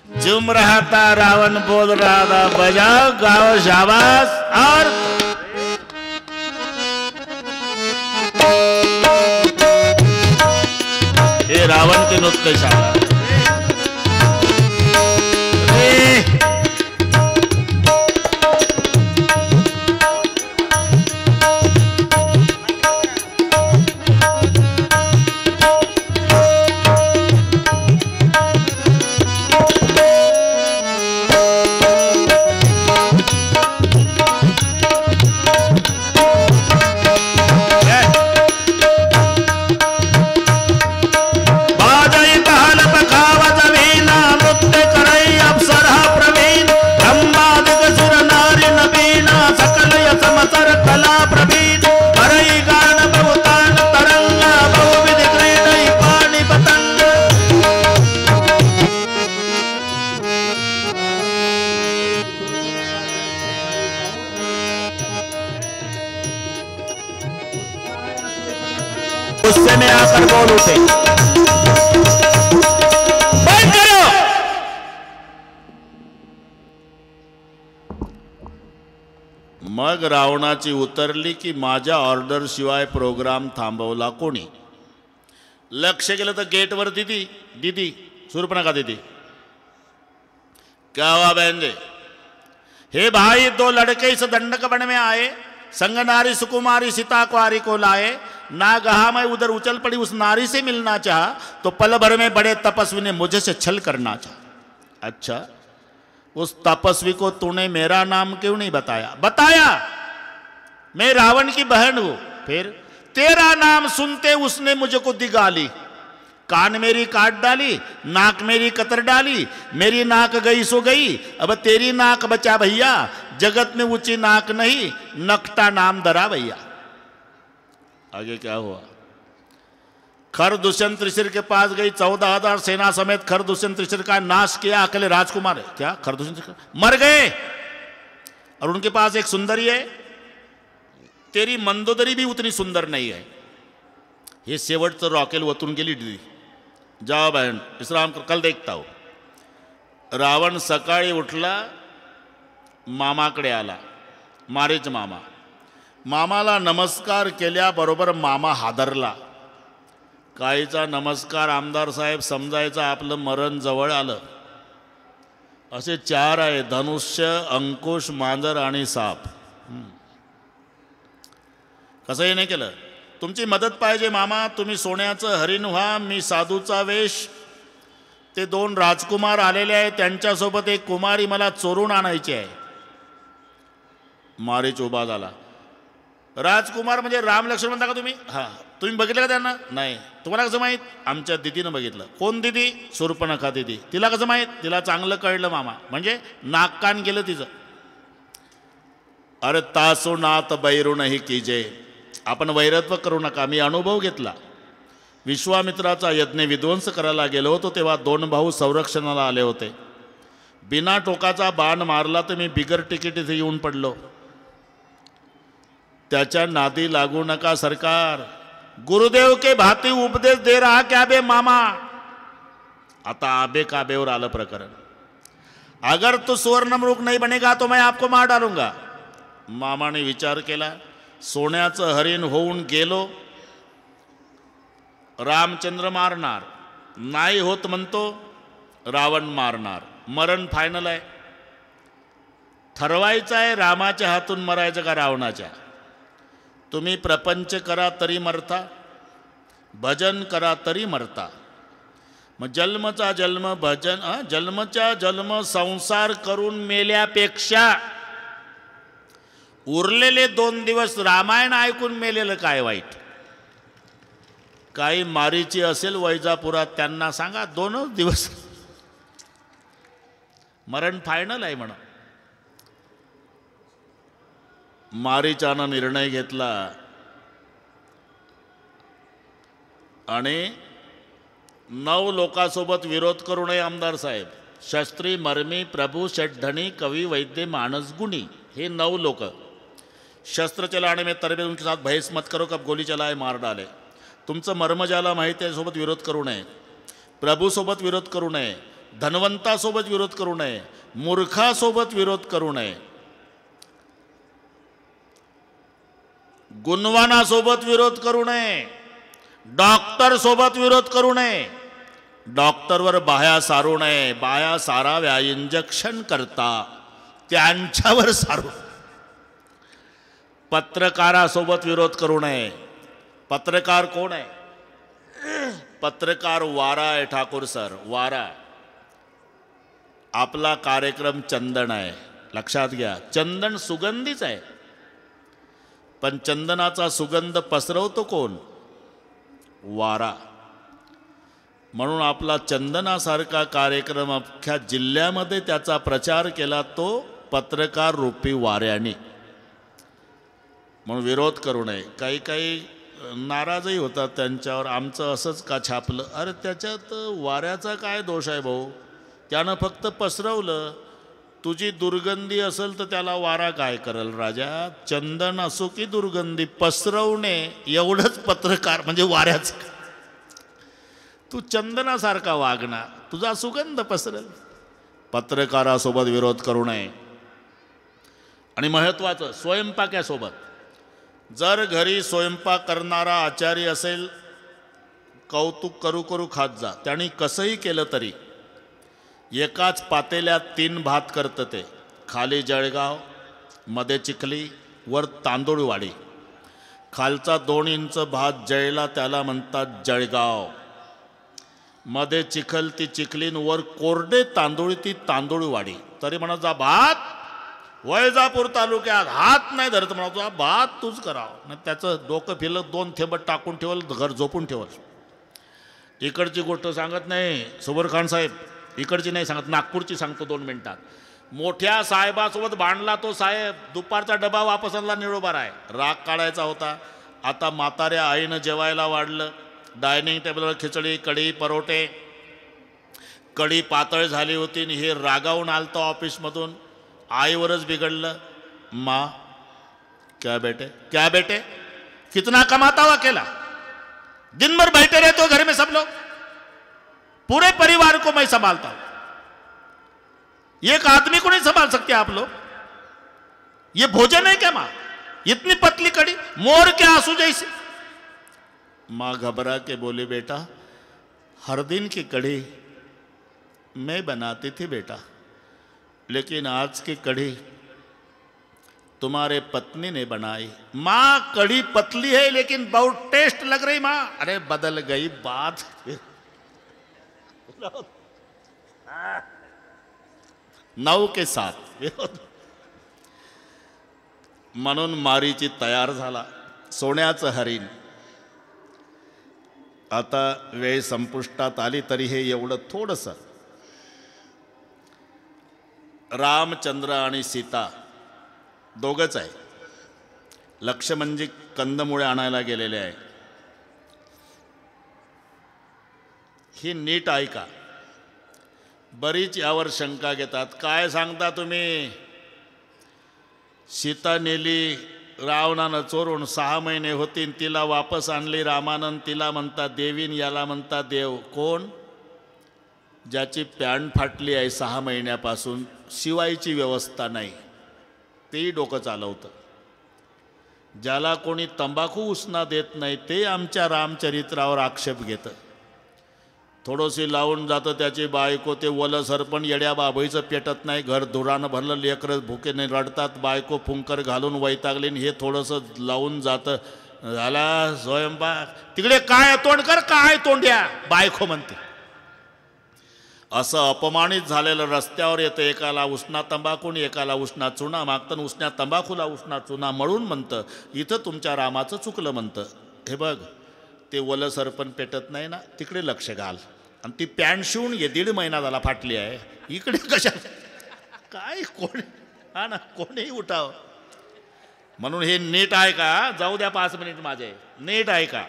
S1: झूम रहा था रावण, बोल रहा था बजाओ गाओ शाबाश। और ये रावण के नृत्यशाला। गुस्से में आकर बोल उठे, बंद करो। मग रावणाची उतरली की माझ्या ऑर्डर शिवाय प्रोग्राम थांबवला कोणी? लक्ष केलं तर गेटवर दीदी शूर्पणखा दीदी, क्या हुआ बहन जी? हे भाई, 2 लड़के इस दंडक वन में आए, संग नारी सुकुमारी सीता कुआरी को लाए। नागहा मैं उधर उछल पड़ी, उस नारी से मिलना चाहा तो पल भर में बड़े तपस्वी ने मुझे से छल करना चाहा। अच्छा, उस तपस्वी को तूने मेरा नाम क्यों नहीं बताया? बताया, मैं रावण की बहन हूं। फिर तेरा नाम सुनते उसने मुझे को दी गाली। कान मेरी काट डाली, नाक मेरी कतर डाली, मेरी नाक गई सो गई, अब तेरी नाक बचा भैया। जगत में ऊंची नाक नहीं, नकटा नाम धरा भैया। आगे क्या हुआ? खर दुष्यंत ऋषि के पास गई, 14,000 सेना समेत खर दुष्यंत ऋषि का नाश किया। अकेले राजकुमार है क्या? खर दुष्यंत मर गए। और उनके पास एक सुंदरी है। तेरी मंदोदरी भी उतनी सुंदर नहीं है। हे शेवटचं रॉकेल वतून गेली दी। जाओ बहन, विश्राम कर, कल देखता हूं। रावण सकाळी उठला, मामाकडे आला, मारीच मामा। मामाला नमस्कार केल्याबरोबर मामा हादरला। काहीचा नमस्कार आमदार साहेब समजायचा आपलं मरण जवळ आलं। असे 4 आहे, धनुष्य, अंकुश, मांजर आणि साप। कसंही नाही केलं। तुमची मदत पाहिजे मामा, तुम्ही सोन्याचं हरिण व्हा, मी साधूचा वेश। ते 2 राजकुमार आलेले आहेत, त्यांच्यासोबत एक कुमारी मला चोरून आणायची आहे। मारीच उभा झाला। राजकुमार म्हणजे राम लक्ष्मण म्हणता का तुम्ही? हां, तुम्ही बघितलं का त्यांना? नाही। तुम्हाला कसं माहीत? आमच्या दिदीनं बघितलं। कोण दिदी? शूर्पणखा दिदी। तिला कसं माहीत? तिला चांगलं कळलं मामा, म्हणजे नाक कान गेलं तिचं। अरे तासुनाथ बैरुणही कीजे, आपण वैरत्व करू नका, मी अनुभव घेतला। विश्वामित्राचा यज्ञ विध्वंस करायला गेलो होतो तेव्हा 2 भाऊ संरक्षणाला आले होते। बिना टोकाचा बाण मारला तर मी बिगर तिकीट इथे येऊन पडलो। त्याच्या नादी लागू नका सरकार। गुरुदेव के भाती उपदेश दे रहा क्या बे मामा? आता आबे काबेवर आलं प्रकरण। अगर तो सुवर्णमृग नहीं बनेगा तो मैं आपको मार डालूंगा। मामाने विचार केला। सोन्याचं हरिण होऊन गेलो, रामचंद्र मारणार, नाही होत म्हणतो रावण मारणार। मरण फायनल आहे। ठरवायचं आहे रामाच्या हातून मरायचं का रावणाच्या? तुम्ही प्रपंच करा तरी मरता, भजन करा तरी मरता, मग जन्मचा जन्म भजन जन्मच्या जन्म संसार करून मेल्यापेक्षा उरलेले 2 दिवस रामायण ऐकून मेलेलं काय वाईट. काही मारीची असेल वैजापुरात त्यांना सांगा 2च दिवस मरण फायनल आहे म्हणा. मारीचानं निर्णय घेतला आणि 9 लोकांसोबत विरोध करू नये आमदार साहेब. शस्त्री मर्मी प्रभू षड्धनी कवी वैद्य मानस गुणी हे 9 लोक. शस्त्र चलाने में तरबेज उनके साथ बहस मत करो कब गोली चलाए मार डाले. तुमचं मर्म ज्याला माहिती आहे सोबत विरोध करू नये. प्रभूसोबत विरोध करू नये. धनवंतासोबत विरोध करू नये. मूर्खासोबत विरोध करू नये. गुणवानासोबत विरोध करू नये. डॉक्टर सोबत विरोध करू नये. डॉक्टरवर बाह्या सारू नये. बाह्या साराव्या इंजेक्शन करता त्यांच्यावर सारू. पत्रकारासोबत विरोध करू नये. पत्रकार कोण आहे? पत्रकार वारा आहे ठाकूर सर. वारा. आपला कार्यक्रम चंदन आहे लक्षात घ्या. चंदन सुगंधीच आहे पण चंदनाचा सुगंध पसरवतो कोण? वारा. म्हणून आपला चंदनासारखा कार्यक्रम अख्ख्या जिल्ह्यामध्ये त्याचा प्रचार केला तो पत्रकार रूपी वाऱ्याने. म्हणून विरोध करू नये. काही काही नाराजही होतात त्यांच्यावर. आमचं असंच का छापलं? अरे त्याच्यात वाऱ्याचा काय दोष आहे भाऊ? त्यानं फक्त पसरवलं. तुझी दुर्गंधी असेल तर त्याला वारा काय करेल राजा? चंदन असो की दुर्गंधी पसरवणे एवढंच पत्रकार म्हणजे वाऱ्याचं. तू चंदनासारखा वागणार तुझा सुगंध पसरेल. पत्रकारासोबत विरोध करू नये. आणि महत्त्वाचं स्वयंपाक्यासोबत. जर घरी स्वयंपाक करणारा आचारी असेल कौतुक करू करू खात जा. त्यांनी कसंही केलं तरी एकाच पातेल्यात 3 भात करतं ते. खाली जळगाव, मध्ये चिखली, वर तांदूळवाडी. खालचा 2 इंच भात जळला त्याला म्हणतात जळगाव. मध्ये चिखल ती चिखलीन, वर कोरडे तांदूळ ती तांदूळवाडी. तरी म्हणत जा भात वैजापूर तालुक्यात हात नाही धरत म्हणा तुझा भात तूच करावं. नाही त्याचं डोकं फिरलं 2 थेंब टाकून ठेवल घर झोपून ठेवल. इकडची गोष्ट सांगत नाही सुबर खान साहेब. इकडची नाही सांगत नागपूरची सांगतो 2 मिनिटात. मोठ्या साहेबासोबत भांडला तो साहेब. दुपारचा डबा वापस आणला निरोबार आहे. राग काढायचा होता. आता म्हाताऱ्या आईनं जेवायला वाढलं. डायनिंग टेबलवर खिचडी कढी परोठे. कढी पातळ झाली होती आणि हे रागावून आलतं ऑफिसमधून. आईवरच बिघडलं. माँ क्या बेटे कितना कमाता हुआ अकेला? दिन भर बैठे रहते हो घर में सब लोग. पूरे परिवार को मैं संभालता हूं. एक आदमी को नहीं संभाल सकते आप लोग? ये भोजन है क्या मां? इतनी पतली कड़ी मोर के आंसू जैसे. मां घबरा के बोली बेटा हर दिन की कड़ी मैं बनाती थी बेटा, लेकिन आज की कड़ी तुम्हारे पत्नी ने बनाई. मां कड़ी पतली है लेकिन बहुत टेस्ट लग रही मां. अरे बदल गई बात. 9 के 7 म्हणून मारीची तयार झाला. सोन्याचं हरिण. आता वेळ संपुष्टात आली तरी हे एवढं थोडंसं. रामचंद्र आणि सीता दोघंच आहे. लक्ष्मणजी कंदमुळे आणायला गेलेले आहे. ही नीट ऐका. बरीच यावर शंका घेतात. काय सांगता तुम्ही? सीता नेली रावणानं चोरून. 6 महिने होतीन तिला वापस आणली रामानं. तिला म्हणतात देवीन याला म्हणतात देव. कोण? ज्याची पॅन्ट फाटली आहे 6 महिन्यापासून शिवायची व्यवस्था नाही तेही डोकं चालवतं. ज्याला कोणी तंबाखू उसना देत नाही ते आमच्या रामचरित्रावर आक्षेप घेतं. थोडंशी लावून जातं त्याची बायको. ते वलं सरपण येड्या बाबईचं पेटत नाही. घर धुरानं भरलं. लेकरं भुकेने रडतात. बायको फुंकर घालून वैतागलीन. हे थोडंसं लावून जातं. झाला स्वयंपाक. तिकडे काय तोंड कर काय तोंड्या बायको म्हणते. असं अपमानित झालेलं रस्त्यावर येतं, एकाला उष्णा तंबाखून एकाला उष्णा चुना मागतं, उष्ण्या तंबाखूला उष्णा चुना मळून म्हणतं इथं तुमच्या रामाचं चुकलं म्हणतं. हे बघ ते वलं सरपण पेटत नाही ना, तिकडे लक्ष घाल. आणि ती पॅन्ट शिवून ये 1.5 महिना झाला फाटली आहे, इकडे कशा काय कोणी हा ना कोणीही उठाव. म्हणून हे नीट आहे का, जाऊ द्या 5 मिनिट माझे, नीट आहे का.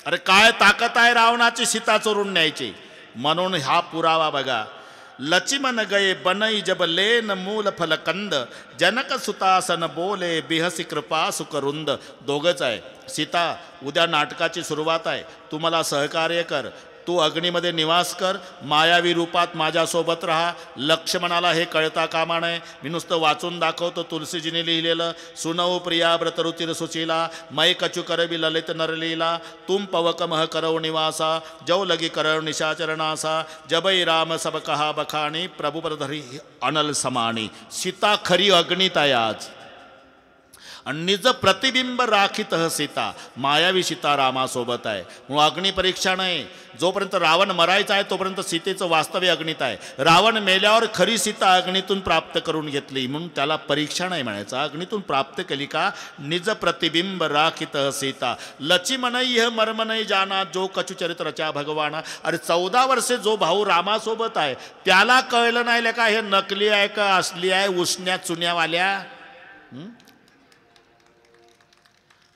S1: अरे काय ताकद आहे रावणाची सीता चोरून न्यायची. म्हणून हा पुरावा बघा. लचिमन गये बनई जब लेन मूल फलकंद जनक सुतासन बोले बिहसी कृपा सुकरुंद. दोघंच आहे. सीता उद्या नाटकाची सुरुवात आहे, तू मला सहकार्य कर, तू अग्नीमध्ये निवास कर, मायावी रूपात माझ्यासोबत राहा. लक्ष्मणाला हे कळता कामा नये. मी नुसतं वाचून दाखवतो तुलसीजीने लिहिलेलं. सुनौ प्रिया व्रतरुचिर सुशीला मै कचू करवी ललित नरलीला तुम पवक मह करव निवासा जव लगी करव निशाचरणासा जबई राम सब कहा बखाणी प्रभु प्रधरी अनल समाणी. सीता खरी अग्नीत आहे आज, आणि निज प्रतिबिंब राखीत सीता. मायावी सीता रामासोबत आहे. म्हणून अग्नी परीक्षा नाही. जोपर्यंत रावण मरायचा आहे तोपर्यंत सीतेचं वास्तव्य अग्नीत आहे. रावण मेल्यावर खरी सीता अग्नीतून प्राप्त करून घेतली, म्हणून त्याला परीक्षा नाही म्हणायचं. अग्नीतून प्राप्त केली का, निज प्रतिबिंब राखीत सीता. लचिमनई ह मर्मनई जाना जो कचुचरित रचा भगवाना. अरे 14 वर्षे जो भाऊ रामासोबत आहे त्याला कळलं नाही का हे नकली आहे का असली आहे, उष्ण्या चुन्यावाल्या.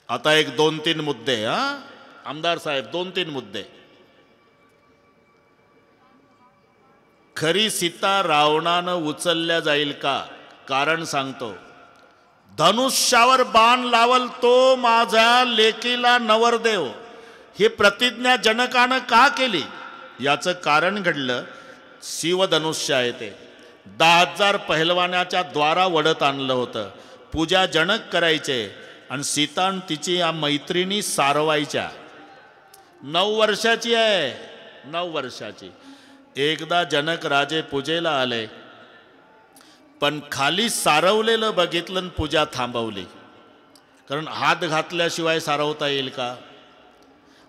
S1: आता एक 2-3 मुद्दे आमदार साहेब, 2-3 मुद्दे. खरी सीता रावणानं उचलल्या जाईल का, कारण सांगतो. धनुष्यावर बाण लावल तो माझ्या लेकीला नवरदेव, हे प्रतिज्ञा जनकानं का केली याचं कारण घडलं. शिवधनुष्य आहे ते 10,000 पहिलवानाच्या द्वारा वडत आणलं होतं. पूजा जनक करायचे आणि सीता तिची या मैत्रिणी सारवायच्या. 9 वर्षाची आहे, 9 वर्षाची. एकदा जनक राजे पूजेला आले, पण खाली सारवलेलं बघितलं आणि पूजा थांबवली. कारण हात घातल्याशिवाय सारवता येईल का.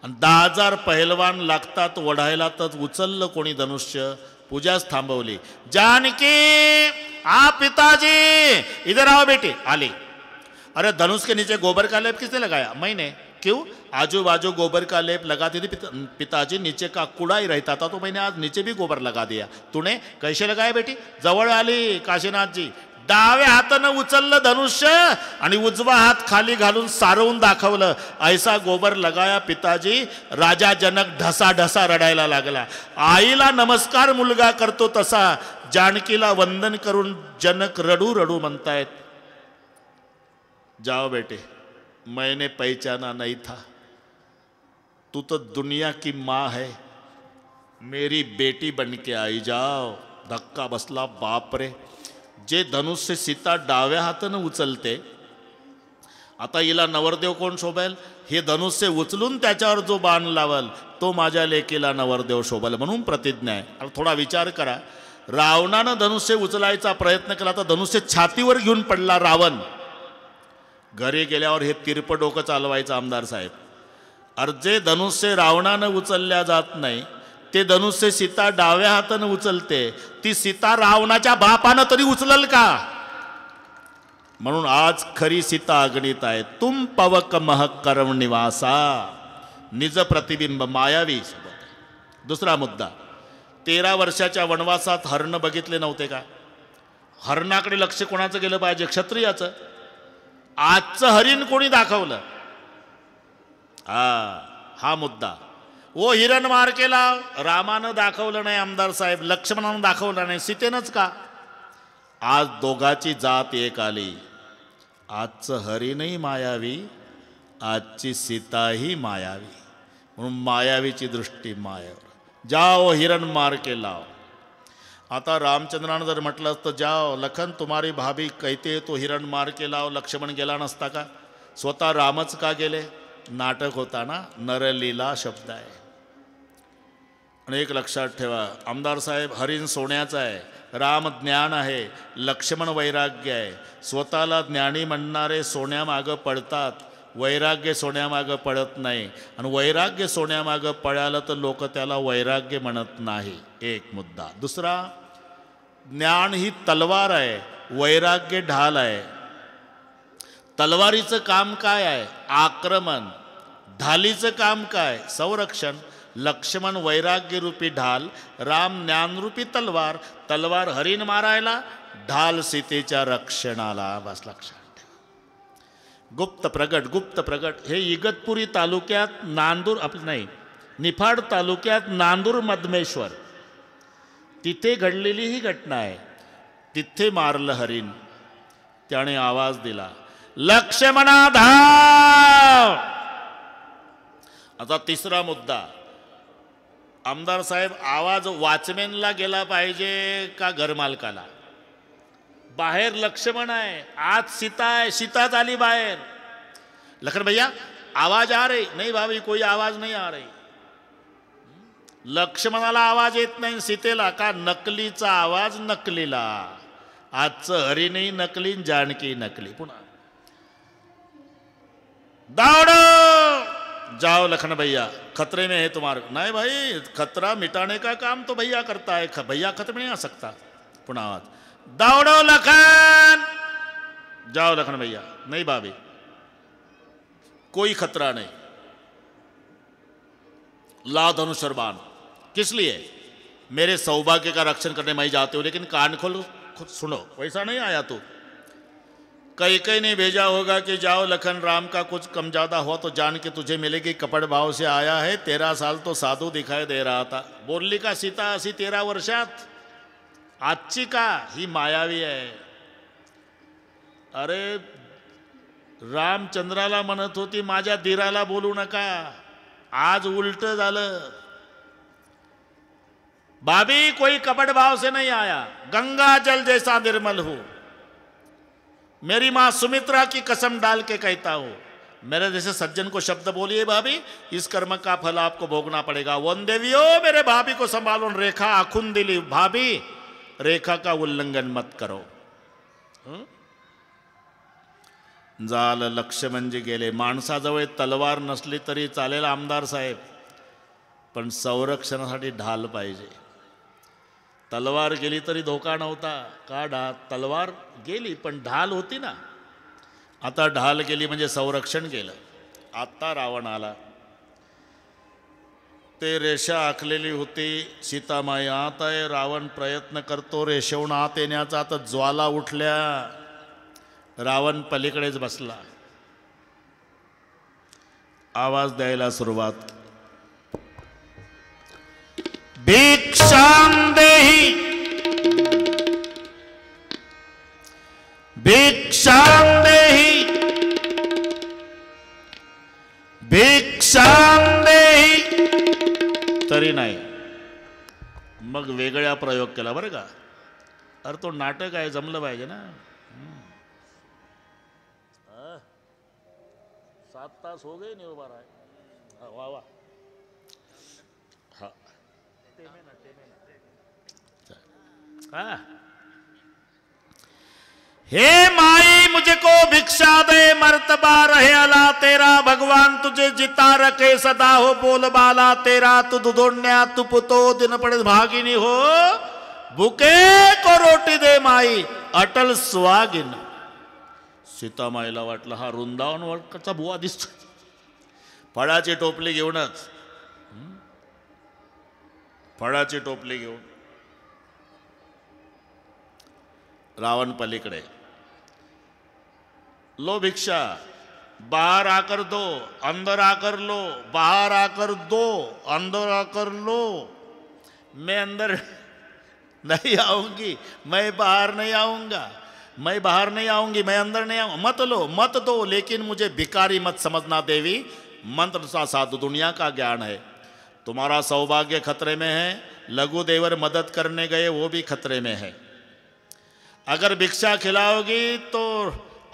S1: आणि 10,000 पहिलवान लागतात वढायला, तर उचललं कोणी धनुष्य, पूजाच थांबवली. जानकी आ पिताजी इधर आओ बेटी. आली. अरे धनुष के नीचे गोबर का लेप किसने लगाया, मैंने. क्यों, आजू बाजू गोबर का लेप लगाती थी पिताजी, नीचे का कूड़ा ही रहता था तो मैंने आज नीचे भी गोबर लगा दिया. तूने कैसे लगाया बेटी. जवळ आली काशीनाथजी, डाव्या हातानं उचललं धनुष्य आणि उजवा हात खाली घालून सारवून दाखवलं. ऐसा गोबर लगाया पिताजी. राजा जनक ढसा ढसा रडायला लागला. आईला नमस्कार मुलगा करतो तसा जानकीला वंदन करून जनक रडू रडू म्हणतायत, जाओ बेटे, मैंने पहचाना नहीं था, तू तो दुनिया की माँ है, मेरी बेटी बन के आई, जाओ. धक्का बसला. बाप रे. जे धनुष्य सीता डाव्या हातानं उचलते, आता हिला नवरदेव कोण शोभेल. हे धनुष्य उचलून त्याच्यावर जो बाण लावल तो माझ्या लेकीला नवरदेव शोभेल, म्हणून प्रतिज्ञा आहे. थोडा विचार करा. रावणानं धनुष्य उचलायचा प्रयत्न केला तर धनुष्य छातीवर घेऊन पडला रावण. घरी गेल्यावर हे तिरप डोकं चालवायचं आमदार साहेब. अर्जे धनुष्य रावणानं उचलल्या जात नाही, ते धनुष्य सीता डाव्या हातानं उचलते. ती सीता रावणाच्या बापानं तरी उचलल का. म्हणून आज खरी सीता अग्नीत आहे. तुम पवक मह करव निवासा. निज प्रतिबिंब मायावी. दुसरा मुद्दा, 13 वर्षाच्या वनवासात हरण बघितले नव्हते का. हरणाकडे लक्ष कोणाचं गेलं पाहिजे, क्षत्रियाचं. आजचं हरिण कोणी दाखवलं, हा मुद्दा. ओ हिरण मार केला, रामानं दाखवलं नाही आमदार साहेब, लक्ष्मणानं दाखवलं नाही, सीतेनंच का. आज दोघाची जात एक आली. आजचं हरिणही मायावी, आजची सीताही मायावी. म्हणून मायावीची दृष्टी मायावर. जाओ हिरण मार के लाओ. आता रामचंद्रानं जर म्हटलं असतं, जाओ लखन तुम्हारी भाभी कहते तो हिरण मार के लाओ, लक्ष्मण गेला नसता का. स्वतः रामच का गेले. नाटक होता ना, नरलीला शब्द आहे. आणि एक लक्षात ठेवा आमदार साहेब, हरिण सोन्याचा आहे, राम ज्ञान आहे, लक्ष्मण वैराग्य आहे. स्वतःला ज्ञानी म्हणणारे सोन्यामागं पडतात, वैराग्य सोन्यामागं पळत नाही. आणि वैराग्य सोन्यामागं पळालं तर लोक त्याला वैराग्य म्हणत नाही. एक मुद्दा. दुसरा, ज्ञान ही तलवार आहे, वैराग्य ढाल आहे. तलवारीचं काम काय आहे? आक्रमण. ढालीचं काम काय? संरक्षण. लक्ष्मण वैराग्य रूपी ढाल, राम ज्ञानरूपी तलवार. तलवार हरिण मारायला, ढाल सीतेच्या रक्षणाला. बस लक्षात ठेवा. गुप्त प्रगट, गुप्त प्रगट हे इगतपुरी तालुक्यात नांदूर आपलं नाही, निफाड तालुक्यात नांदूर मधमेश्वर तिथे घडलेली ही घटना आहे. तिथे मारलं हरिण. त्याने आवाज दिला, लक्ष्मणा धाव. आता तिसरा मुद्दा, आमदार साहेब, आवाज वॉचमॅनला गेला पाहिजे का घरमालकाला? बाहेर लक्ष्मण आहे, आज सीता आहे, सीताच आली बाहेर. लखन भैया आवाज आ रही? नहीं भाभी कोई आवाज नहीं आ रही. लक्ष्मणाला आवाज येत नाही, सीतेला का? नकलीचा आवाज नकलीला. आजचं हरिणही नकली, जानकी नकली. पुन्हा दावड़ो, जाओ लखन भैया, खतरे में है तुम्हारे. नहीं भाई, खतरा मिटाने का काम तो भैया करता है, भैया खतरे में नहीं आ सकता. पुनः आवाज, दौड़ो लखन. जाओ लखन भैया. नहीं भाभी कोई खतरा नहीं. ला धनुष और बाण. किस लिए? मेरे सौभाग्य का रक्षण करने मैं जाते हो. लेकिन कान खोल खुद सुनो, वैसा नहीं आया तू. कई ने भेजा होगा कि जाओ लखन, राम का कुछ कम ज्यादा हुआ तो जान के तुझे मिलेगी. कपट भाव से आया है. 13 साल तो साधू दिखाई दे रहा था. बोलली का सीता अशी 13 वर्षात? आजची का? ही मायावी आहे. अरे रामचंद्राला म्हणत होती माझ्या धीराला बोलू नका. आज उलट झालं. भाभी कोई कपट भाव से नहीं आया, गंगा जल जैसा निर्मल हो. मेरी मां सुमित्रा की कसम डाल के कहता हूं, मेरे जैसे सज्जन को शब्द बोलिए भाभी, इस कर्म का फल आपको भोगना पड़ेगा. वन देवियो, मेरे भाभी को संभालो. रेखा आखून दिली. भाभी रेखा का उल्लंघन मत करो. झालं. लक्ष्मणजी गेले. माणसाजवळ तलवार नसली तरी चालेल आमदार साहेब, पण संरक्षणासाठी ढाल पाहिजे. तलवार गेली तरी धोका नव्हता का? तलवार गेली पण ढाल होती ना. आता ढाल गेली म्हणजे संरक्षण गेलं. आता रावण आला. ते रेषा आखलेली होती. सीतामाई आत आहे. रावण प्रयत्न करतो रेषेहून आत येण्याचा. आता ज्वाला उठल्या. रावण पलीकडेच बसला. आवाज द्यायला सुरुवात, भिक्षां देहि, भिक्षां देहि, भिक्षां देहि. तरी नाही. मग वेगळा प्रयोग केला बरं का. अरे तो नाटक आहे, जमलं पाहिजे ना. 7 तास हो गए नहीं उभा रहा. वाह वाह. हाँ. हे माई मुझे को भिक्षा दे, मर्तबा रहे अला तेरा. भगवान तुझे जिता रखे सदा हो बोलबाला तेरा. तू दुधोण्या तू पुतो दिन पड़े भागिनी हो. भूखे को रोटी दे माई अटल स्वागिन. सीतामाईला वाटलं हा वृंदावन वरचा बुवा दिसतो. फळाची टोपली घेऊनच, फळाची टोपली घेऊन रावण पलीकडे. लो भिक्षा, बाहर आकर दो, अंदर आकर लो. बाहर आकर दो, अंदर आकर लो. मैं अंदर नहीं आऊंगी, मैं बाहर नहीं आऊंगा, मैं बाहर नहीं आऊंगी, मैं अंदर नहीं आऊंगा. मत लो, मत दो, लेकिन मुझे भिखारी मत समझना देवी. मंत्र सा साधु दुनिया का ज्ञान है. तुम्हारा सौभाग्य खतरे में है. लघु देवर मदद करने गए, वो भी खतरे में है. अगर भिक्षा खिलाओगी तो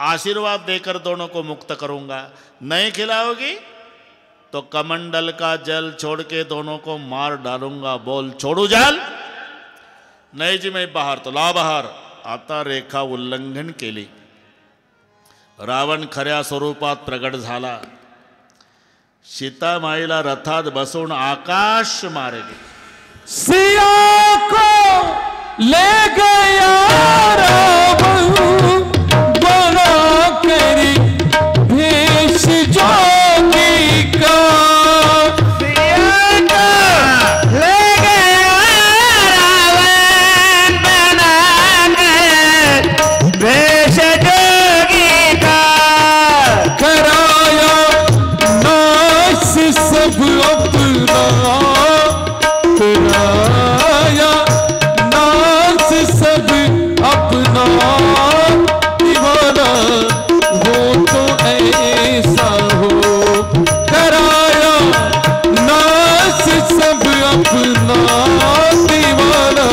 S1: आशीर्वाद देकर दोनों को मुक्त करूंगा. नहीं खिलाओगी तो कमंडल का जल छोड़ के दोनों को मार डालूंगा. बोल छोड़ू जल? नहीं जी मैं बाहर. तो ला बाहर. आता रेखा उल्लंघन केली. रावण खऱ्या स्वरूपात प्रगट झाला. सीतामाईला रथात बसवून आकाश मार्गे
S2: सिया को ले गया रावण बना करी भेष जोगी का.
S3: सिया को ले गया रावण बना कर भेष जोगी का.
S2: कराया नाश सब अपना, कराया नाश सब अपना. दीवाना हो तो ऐसा हो, कराया नाश सब अपना. दीवाना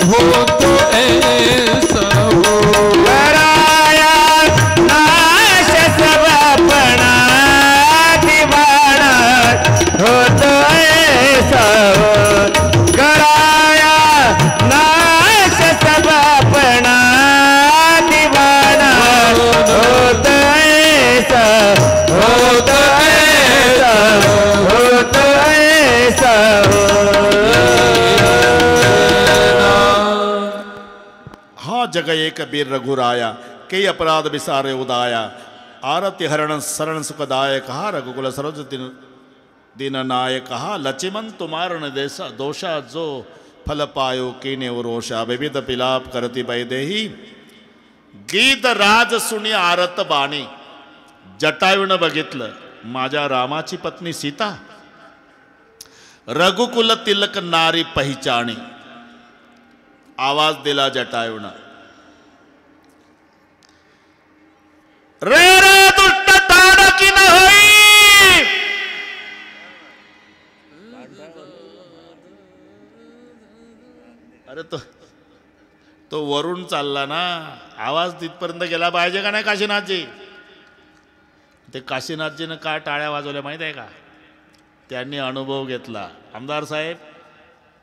S2: हो तो ऐसा हो,
S3: कराया नाश सब अपना. दीवाना हो तो ऐसा हो. कराया नाश सब अपना. दीवाना हो तो ऐसा हो तो ऐसा हो तो ऐसा
S1: हा जग एक बीर रघुराया. कई अपराध विसारे उदाया. आरती हरण शरण सुखदायक. हा रघुकुल सरोज दिन नायक. हा लचिमन तुमारण देसा दोषा जो फल पायो कीने रोषा. विविध पिलाप करती बैदेही गीत राज सुनी आरत बाणी. जटायूनं बघितलं माझ्या रामाची पत्नी सीता. रघुकुल तिलक नारी पहिचाणी. आवाज दिला जटायूनं, रे रे दुष्ट ताडकी न होई. अरे तो वरून चालला ना, आवाज तिथपर्यंत गेला पाहिजे का नाही काशीनाथजी. ते काशीनाथजीनं का टाळ्या वाजवल्या माहीत आहे का. त्यांनी अनुभव घेतला. आमदार साहेब,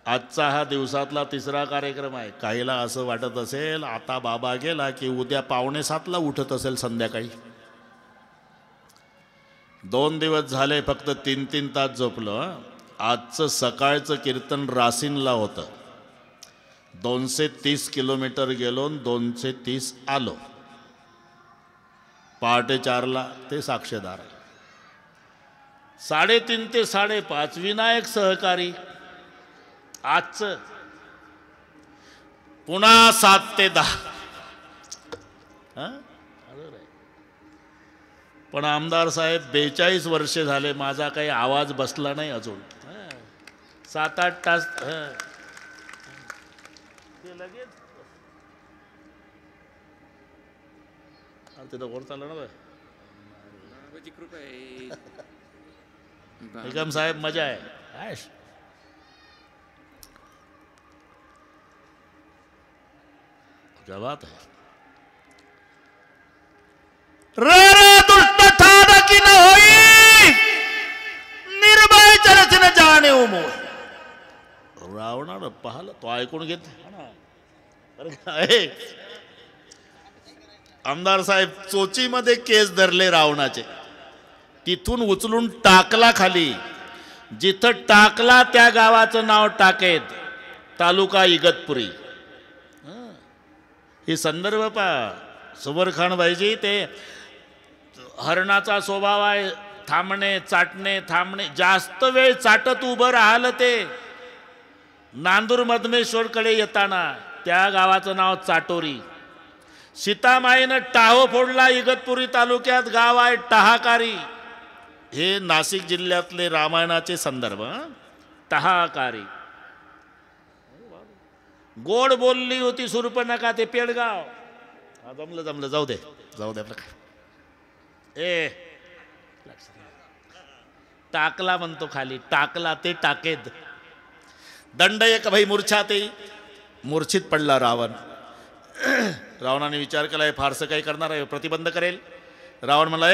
S1: आजचा हा दिवसातला तिसरा कार्यक्रम आहे. काहीला असं वाटत असेल आता बाबा गेला की उद्या 6:45ला उठत असेल संध्याकाळी. 2 दिवस झाले फक्त 3-3 तास झोपलं. आजचं सकाळचं कीर्तन रासीनला होतं. 230 किलोमीटर गेलो, 230 आलो. पहाटे 4ला ते साक्षीदार. 3:30 ते 5:30 विनायक सहकारी. आजचं पुन्हा 7 ते 10. पण आमदार साहेब 42 वर्षे झाले माझा काही आवाज बसला नाही अजून. 7-8 तास लगेच तिथं कोण चाललं ना निकम साहेब. मजा आहे. क्या बात है. रे रे दुष्ट ताडकी न होई. निर्भय चरचन जाणे मोह. रावणानं पाहिलं, तो ऐकून घेत. आमदार साहेब चोचीमध्ये केस धरले रावणाचे. तिथून उचलून टाकला खाली. जिथं टाकला त्या गावाचं नाव टाकेत, तालुका इगतपुरी. ही संदर्भ पा सुबरखान भाईजी. ते हरणाचा स्वभाव आहे थांबणे चाटणे थांबणे. जास्त वेळ चाटत उभं राहिलं ते नांदूर मधमेश्वरकडे येताना. त्या गावाचं नाव चाटोरी. सीतामाईनं टाहो फोडला. इगतपुरी तालुक्यात गाव आहे टहाकारी. हे नाशिक जिल्ह्यातले रामायणाचे संदर्भ. टहाकारी. गोड बोलली होती सुर्पणखा. ते पेडगाव. जमलं जाऊ दे आपलं काय. टाकला म्हणतो खाली. टाकला ते टाकेत. दंड एक भाई मूर्छा. ते मूर्छित पडला रावण. रावणाने विचार केला हे फारसं काही करणार आहे, प्रतिबंध करेल. रावण म्हणला,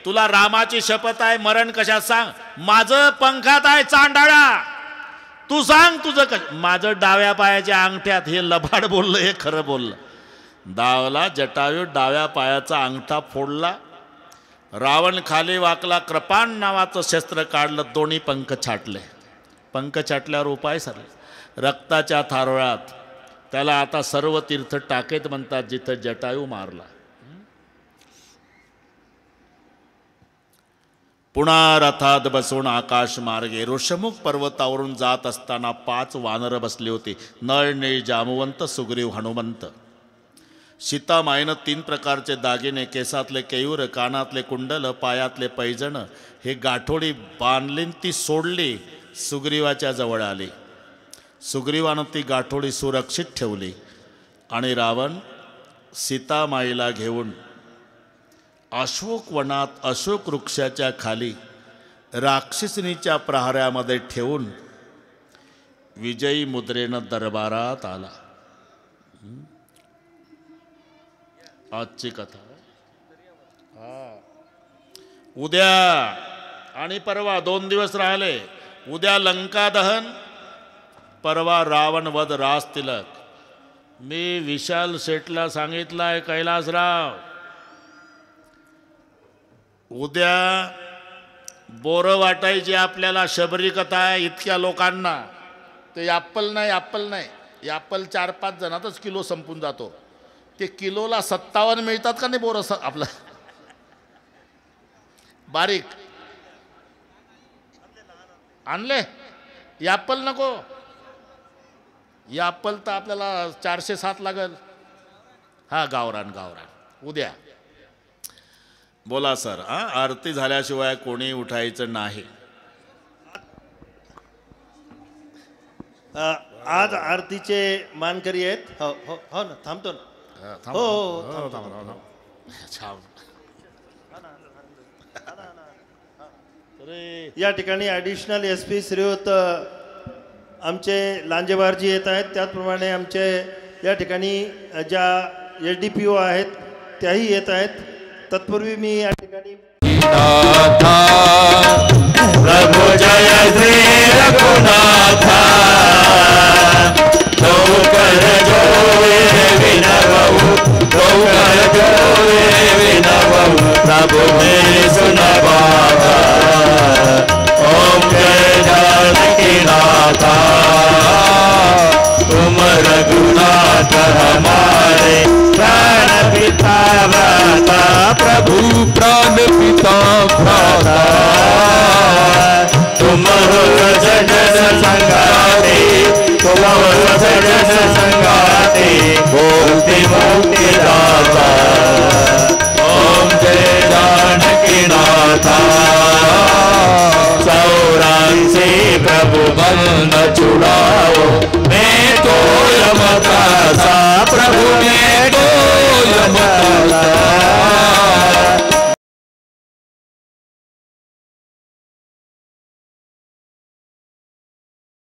S1: तुला रामाची शपथ आहे, मरण कशात सांग. माझं पंखात आहे चांडाळा. तू सांग तुझं माझं डाव्या पायाच्या अंगठ्यात. हे लबाड बोललं, हे खरं बोललं. धावला. जटायू डाव्या पायाचा अंगठा फोडला. रावण खाली वाकला. कृपाण नावाचं शस्त्र काढलं. दोन्ही पंख छाटले. पंख छाटल्यावर उपाय सरले. रक्ताच्या थारोळ्यात त्याला आता सर्व तीर्थ टाकेत म्हणतात जिथं जटायू मारला. पुन्हा रथात बसून आकाश मार्गे ऋषमुख पर्वतावरून जात असताना 5 वानर बसले होते. नळ, नीळ, जामवंत, सुग्रीव, हनुमंत. सीतामाईनं 3 प्रकारचे दागिने, केसातले केयूर, कानातले कुंडल, पायातले पैजण हे गाठोडी बांधली. ती सोडली. सुग्रीवाच्या जवळ आली. सुग्रीवानं ती गाठोडी सुरक्षित ठेवली आणि रावण सीतामाईला घेऊन अशोक वनात अशोक वृक्षाच्या खाली राक्षसिनीच्या प्रहाऱ्यामध्ये ठेवून विजयी मुद्रेनं दरबारात आला. आजची कथा. उद्या आणि परवा 2 दिवस राहिले. उद्या लंका दहन, परवा रावण वध, रास तिलक. मी विशाल शेठला सांगितलंय कैलासराव, उद्या बोरं वाटायची आपल्याला. शबरी कथा आहे. इतक्या लोकांना ते ॲपल नाही, ॲपल 4-5 जणातच किलो संपून जातो. ते किलोला 57 मिळतात का नाही बोरं आपलं बारीक आणले. ॲपल नको. ॲपल तर आपल्याला 407 लागल. हा गावरान उद्या. बोला सर. आरती झाल्याशिवाय कोणी उठायचं नाही.
S4: आज आरतीचे मानकरी आहेत. हो हो हो ना, थांबतो ना. हो हो या ठिकाणी ॲडिशनल SP श्रीयुत आमचे लांजेवारजी येत आहेत. त्याचप्रमाणे आमचे या ठिकाणी ज्या SDPO आहेत त्याही येत आहेत. तत्पूर्वी मी या ठिकाणी
S3: प्रभु जय श्री रघुनाथा, कर जोरे विनवऊ, कर जोरे विनवऊ, प्रभु मेरी सुन बाधा. ओम जय जानकी नाथा, तुम रघुनाथ हमारे प्राण पिता भ्राता. प्रभु प्राण पिता भ्राता, तुम हो जगन संगाते, तुम हो जगन संगाते, मुक्ति मुक्ति दाता. ओम जय जानकी नाथा, सौरांसी प्रभु बंद चुड़ा